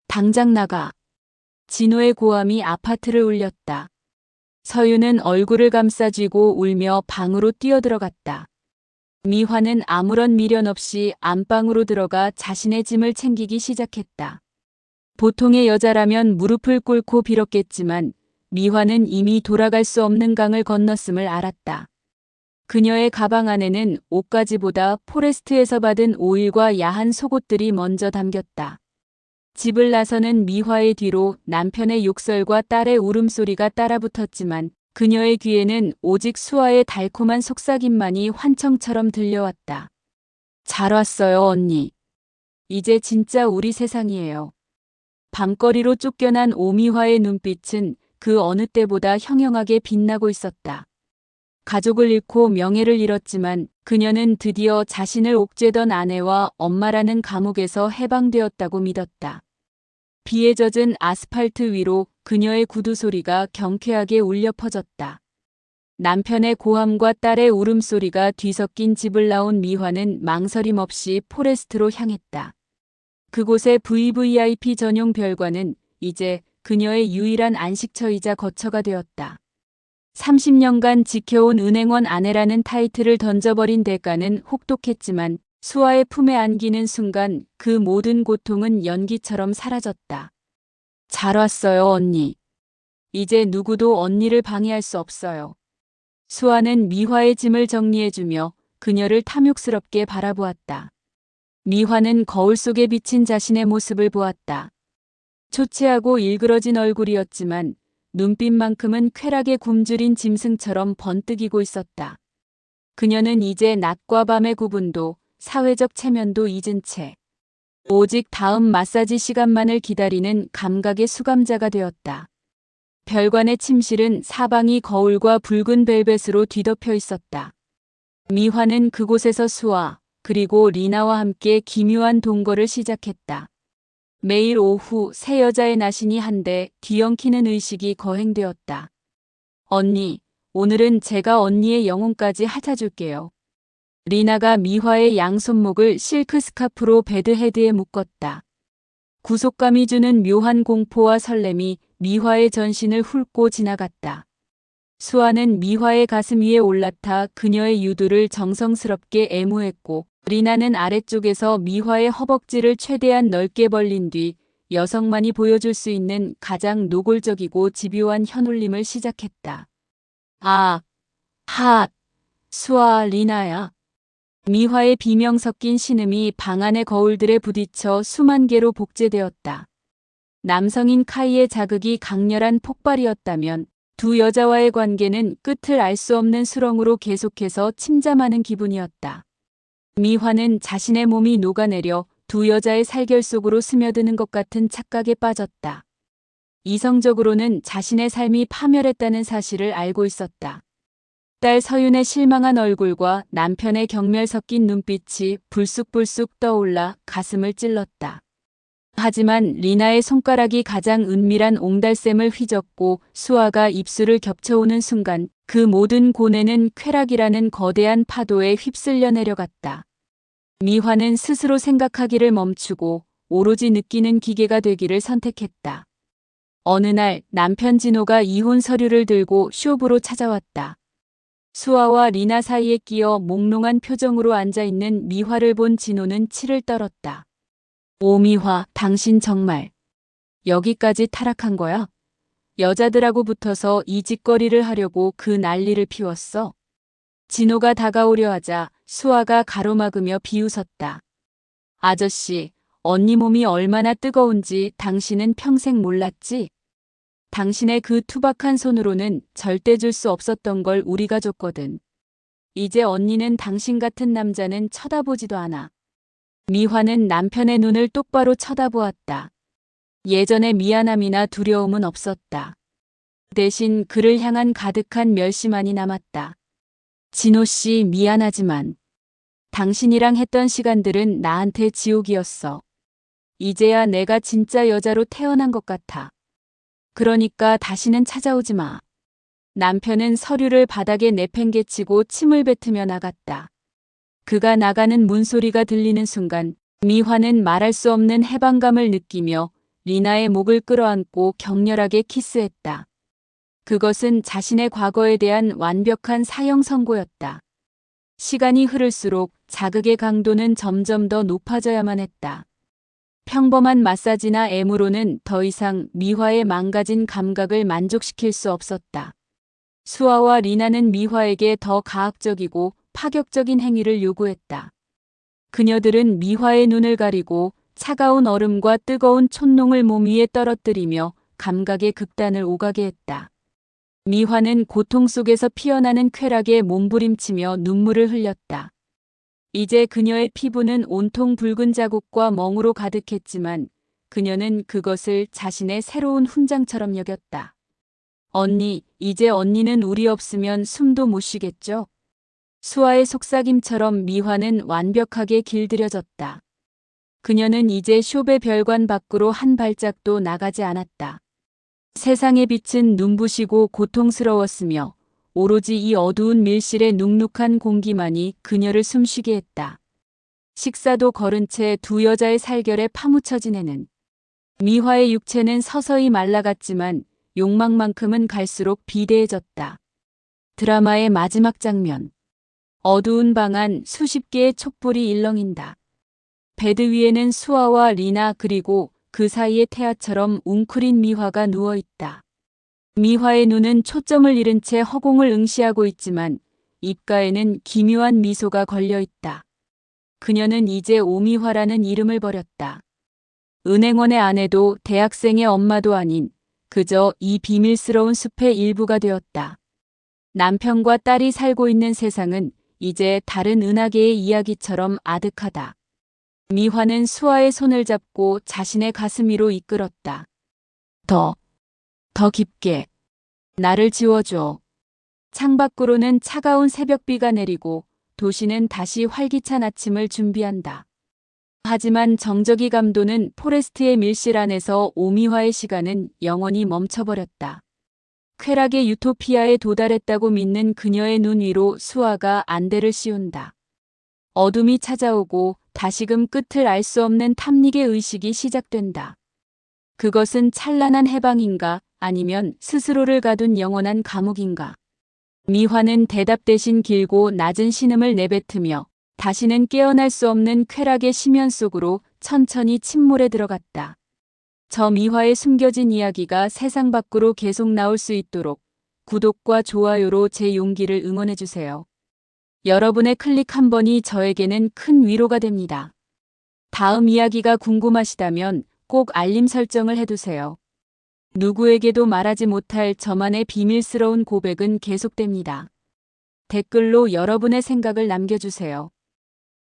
당장 나가. 진호의 고함이 아파트를 울렸다. 서윤은 얼굴을 감싸쥐고 울며 방으로 뛰어들어갔다. 미화는 아무런 미련 없이 안방으로 들어가 자신의 짐을 챙기기 시작했다. 보통의 여자라면 무릎을 꿇고 빌었겠지만 미화는 이미 돌아갈 수 없는 강을 건넜음을 알았다. 그녀의 가방 안에는 옷가지보다 포레스트에서 받은 오일과 야한 속옷들이 먼저 담겼다. 집을 나서는 미화의 뒤로 남편의 욕설과 딸의 울음소리가 따라붙었지만 그녀의 귀에는 오직 수아의 달콤한 속삭임만이 환청처럼 들려왔다. 잘 왔어요, 언니. 이제 진짜 우리 세상이에요. 밤거리로 쫓겨난 오미화의 눈빛은 그 어느 때보다 형형하게 빛나고 있었다. 가족을 잃고 명예를 잃었지만 그녀는 드디어 자신을 옥죄던 아내와 엄마라는 감옥에서 해방되었다고 믿었다. 비에 젖은 아스팔트 위로 그녀의 구두 소리가 경쾌하게 울려 퍼졌다. 남편의 고함과 딸의 울음소리가 뒤섞인 집을 나온 미화는 망설임 없이 포레스트로 향했다. 그곳의 VVIP 전용 별관은 이제 그녀의 유일한 안식처이자 거처가 되었다. 30년간 지켜온 은행원 아내라는 타이틀을 던져버린 대가는 혹독했지만 수아의 품에 안기는 순간 그 모든 고통은 연기처럼 사라졌다. 잘 왔어요, 언니. 이제 누구도 언니를 방해할 수 없어요. 수아는 미화의 짐을 정리해주며 그녀를 탐욕스럽게 바라보았다. 미화는 거울 속에 비친 자신의 모습을 보았다. 초췌하고 일그러진 얼굴이었지만 눈빛만큼은 쾌락에 굶주린 짐승처럼 번뜩이고 있었다. 그녀는 이제 낮과 밤의 구분도 사회적 체면도 잊은 채 오직 다음 마사지 시간만을 기다리는 감각의 수감자가 되었다. 별관의 침실은 사방이 거울과 붉은 벨벳으로 뒤덮여 있었다. 미화는 그곳에서 수아 그리고 리나와 함께 기묘한 동거를 시작했다. 매일 오후 새 여자의 나신이 한데 뒤엉키는 의식이 거행되었다. 언니, 오늘은 제가 언니의 영혼까지 핥아줄게요. 리나가 미화의 양손목을 실크 스카프로 베드헤드에 묶었다. 구속감이 주는 묘한 공포와 설렘이 미화의 전신을 훑고 지나갔다. 수아는 미화의 가슴 위에 올라타 그녀의 유두를 정성스럽게 애무했고 리나는 아래쪽에서 미화의 허벅지를 최대한 넓게 벌린 뒤 여성만이 보여줄 수 있는 가장 노골적이고 집요한 혀놀림을 시작했다. 아, 핫, 수아, 리나야. 미화의 비명 섞인 신음이 방 안의 거울들에 부딪혀 수만 개로 복제되었다. 남성인 카이의 자극이 강렬한 폭발이었다면 두 여자와의 관계는 끝을 알 수 없는 수렁으로 계속해서 침잠하는 기분이었다. 미화는 자신의 몸이 녹아내려 두 여자의 살결 속으로 스며드는 것 같은 착각에 빠졌다. 이성적으로는 자신의 삶이 파멸했다는 사실을 알고 있었다. 딸 서윤의 실망한 얼굴과 남편의 경멸 섞인 눈빛이 불쑥불쑥 떠올라 가슴을 찔렀다. 하지만 리나의 손가락이 가장 은밀한 옹달샘을 휘젓고 수아가 입술을 겹쳐오는 순간 그 모든 고뇌는 쾌락이라는 거대한 파도에 휩쓸려 내려갔다. 미화는 스스로 생각하기를 멈추고 오로지 느끼는 기계가 되기를 선택했다. 어느 날 남편 진호가 이혼 서류를 들고 쇼부로 찾아왔다. 수아와 리나 사이에 끼어 몽롱한 표정으로 앉아있는 미화를 본 진호는 치를 떨었다. 오 미화, 당신 정말 여기까지 타락한 거야? 여자들하고 붙어서 이 짓거리를 하려고 그 난리를 피웠어? 진호가 다가오려 하자 수아가 가로막으며 비웃었다. 아저씨, 언니 몸이 얼마나 뜨거운지 당신은 평생 몰랐지? 당신의 그 투박한 손으로는 절대 줄 수 없었던 걸 우리가 줬거든. 이제 언니는 당신 같은 남자는 쳐다보지도 않아. 미화는 남편의 눈을 똑바로 쳐다보았다. 예전의 미안함이나 두려움은 없었다. 대신 그를 향한 가득한 멸시만이 남았다. 진호 씨, 미안하지만 당신이랑 했던 시간들은 나한테 지옥이었어. 이제야 내가 진짜 여자로 태어난 것 같아. 그러니까 다시는 찾아오지 마. 남편은 서류를 바닥에 내팽개치고 침을 뱉으며 나갔다. 그가 나가는 문소리가 들리는 순간 미화는 말할 수 없는 해방감을 느끼며 리나의 목을 끌어안고 격렬하게 키스했다. 그것은 자신의 과거에 대한 완벽한 사형 선고였다. 시간이 흐를수록 자극의 강도는 점점 더 높아져야만 했다. 평범한 마사지나 애무로는 더 이상 미화의 망가진 감각을 만족시킬 수 없었다. 수아와 리나는 미화에게 더 가학적이고 파격적인 행위를 요구했다. 그녀들은 미화의 눈을 가리고 차가운 얼음과 뜨거운 촛농을 몸 위에 떨어뜨리며 감각의 극단을 오가게 했다. 미화는 고통 속에서 피어나는 쾌락에 몸부림치며 눈물을 흘렸다. 이제 그녀의 피부는 온통 붉은 자국과 멍으로 가득했지만 그녀는 그것을 자신의 새로운 훈장처럼 여겼다. 언니, 이제 언니는 우리 없으면 숨도 못 쉬겠죠? 수아의 속삭임처럼 미화는 완벽하게 길들여졌다. 그녀는 이제 숍의 별관 밖으로 한 발짝도 나가지 않았다. 세상의 빛은 눈부시고 고통스러웠으며 오로지 이 어두운 밀실의 눅눅한 공기만이 그녀를 숨쉬게 했다. 식사도 거른 채 두 여자의 살결에 파묻혀 지내는 미화의 육체는 서서히 말라갔지만 욕망만큼은 갈수록 비대해졌다. 드라마의 마지막 장면. 어두운 방 안 수십 개의 촛불이 일렁인다. 베드 위에는 수아와 리나 그리고 그 사이에 태아처럼 웅크린 미화가 누워있다. 미화의 눈은 초점을 잃은 채 허공을 응시하고 있지만 입가에는 기묘한 미소가 걸려있다. 그녀는 이제 오미화라는 이름을 버렸다. 은행원의 아내도 대학생의 엄마도 아닌 그저 이 비밀스러운 숲의 일부가 되었다. 남편과 딸이 살고 있는 세상은 이제 다른 은하계의 이야기처럼 아득하다. 미화는 수아의 손을 잡고 자신의 가슴 위로 이끌었다. 더 깊게. 나를 지워줘. 창밖으로는 차가운 새벽비가 내리고 도시는 다시 활기찬 아침을 준비한다. 하지만 정적이 감도는 포레스트의 밀실 안에서 오미화의 시간은 영원히 멈춰버렸다. 쾌락의 유토피아에 도달했다고 믿는 그녀의 눈 위로 수아가 안대를 씌운다. 어둠이 찾아오고 다시금 끝을 알 수 없는 탐닉의 의식이 시작된다. 그것은 찬란한 해방인가 아니면 스스로를 가둔 영원한 감옥인가. 미화는 대답 대신 길고 낮은 신음을 내뱉으며 다시는 깨어날 수 없는 쾌락의 심연 속으로 천천히 침몰에 들어갔다. 저 미화의 숨겨진 이야기가 세상 밖으로 계속 나올 수 있도록 구독과 좋아요로 제 용기를 응원해주세요. 여러분의 클릭 한 번이 저에게는 큰 위로가 됩니다. 다음 이야기가 궁금하시다면 꼭 알림 설정을 해두세요. 누구에게도 말하지 못할 저만의 비밀스러운 고백은 계속됩니다. 댓글로 여러분의 생각을 남겨주세요.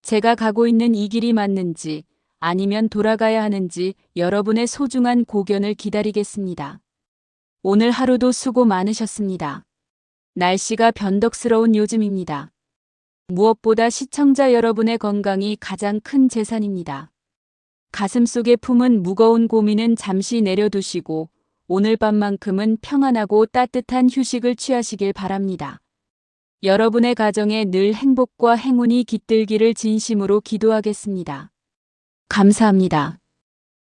제가 가고 있는 이 길이 맞는지 아니면 돌아가야 하는지 여러분의 소중한 고견을 기다리겠습니다. 오늘 하루도 수고 많으셨습니다. 날씨가 변덕스러운 요즘입니다. 무엇보다 시청자 여러분의 건강이 가장 큰 재산입니다. 가슴속에 품은 무거운 고민은 잠시 내려두시고 오늘 밤만큼은 평안하고 따뜻한 휴식을 취하시길 바랍니다. 여러분의 가정에 늘 행복과 행운이 깃들기를 진심으로 기도하겠습니다. 감사합니다.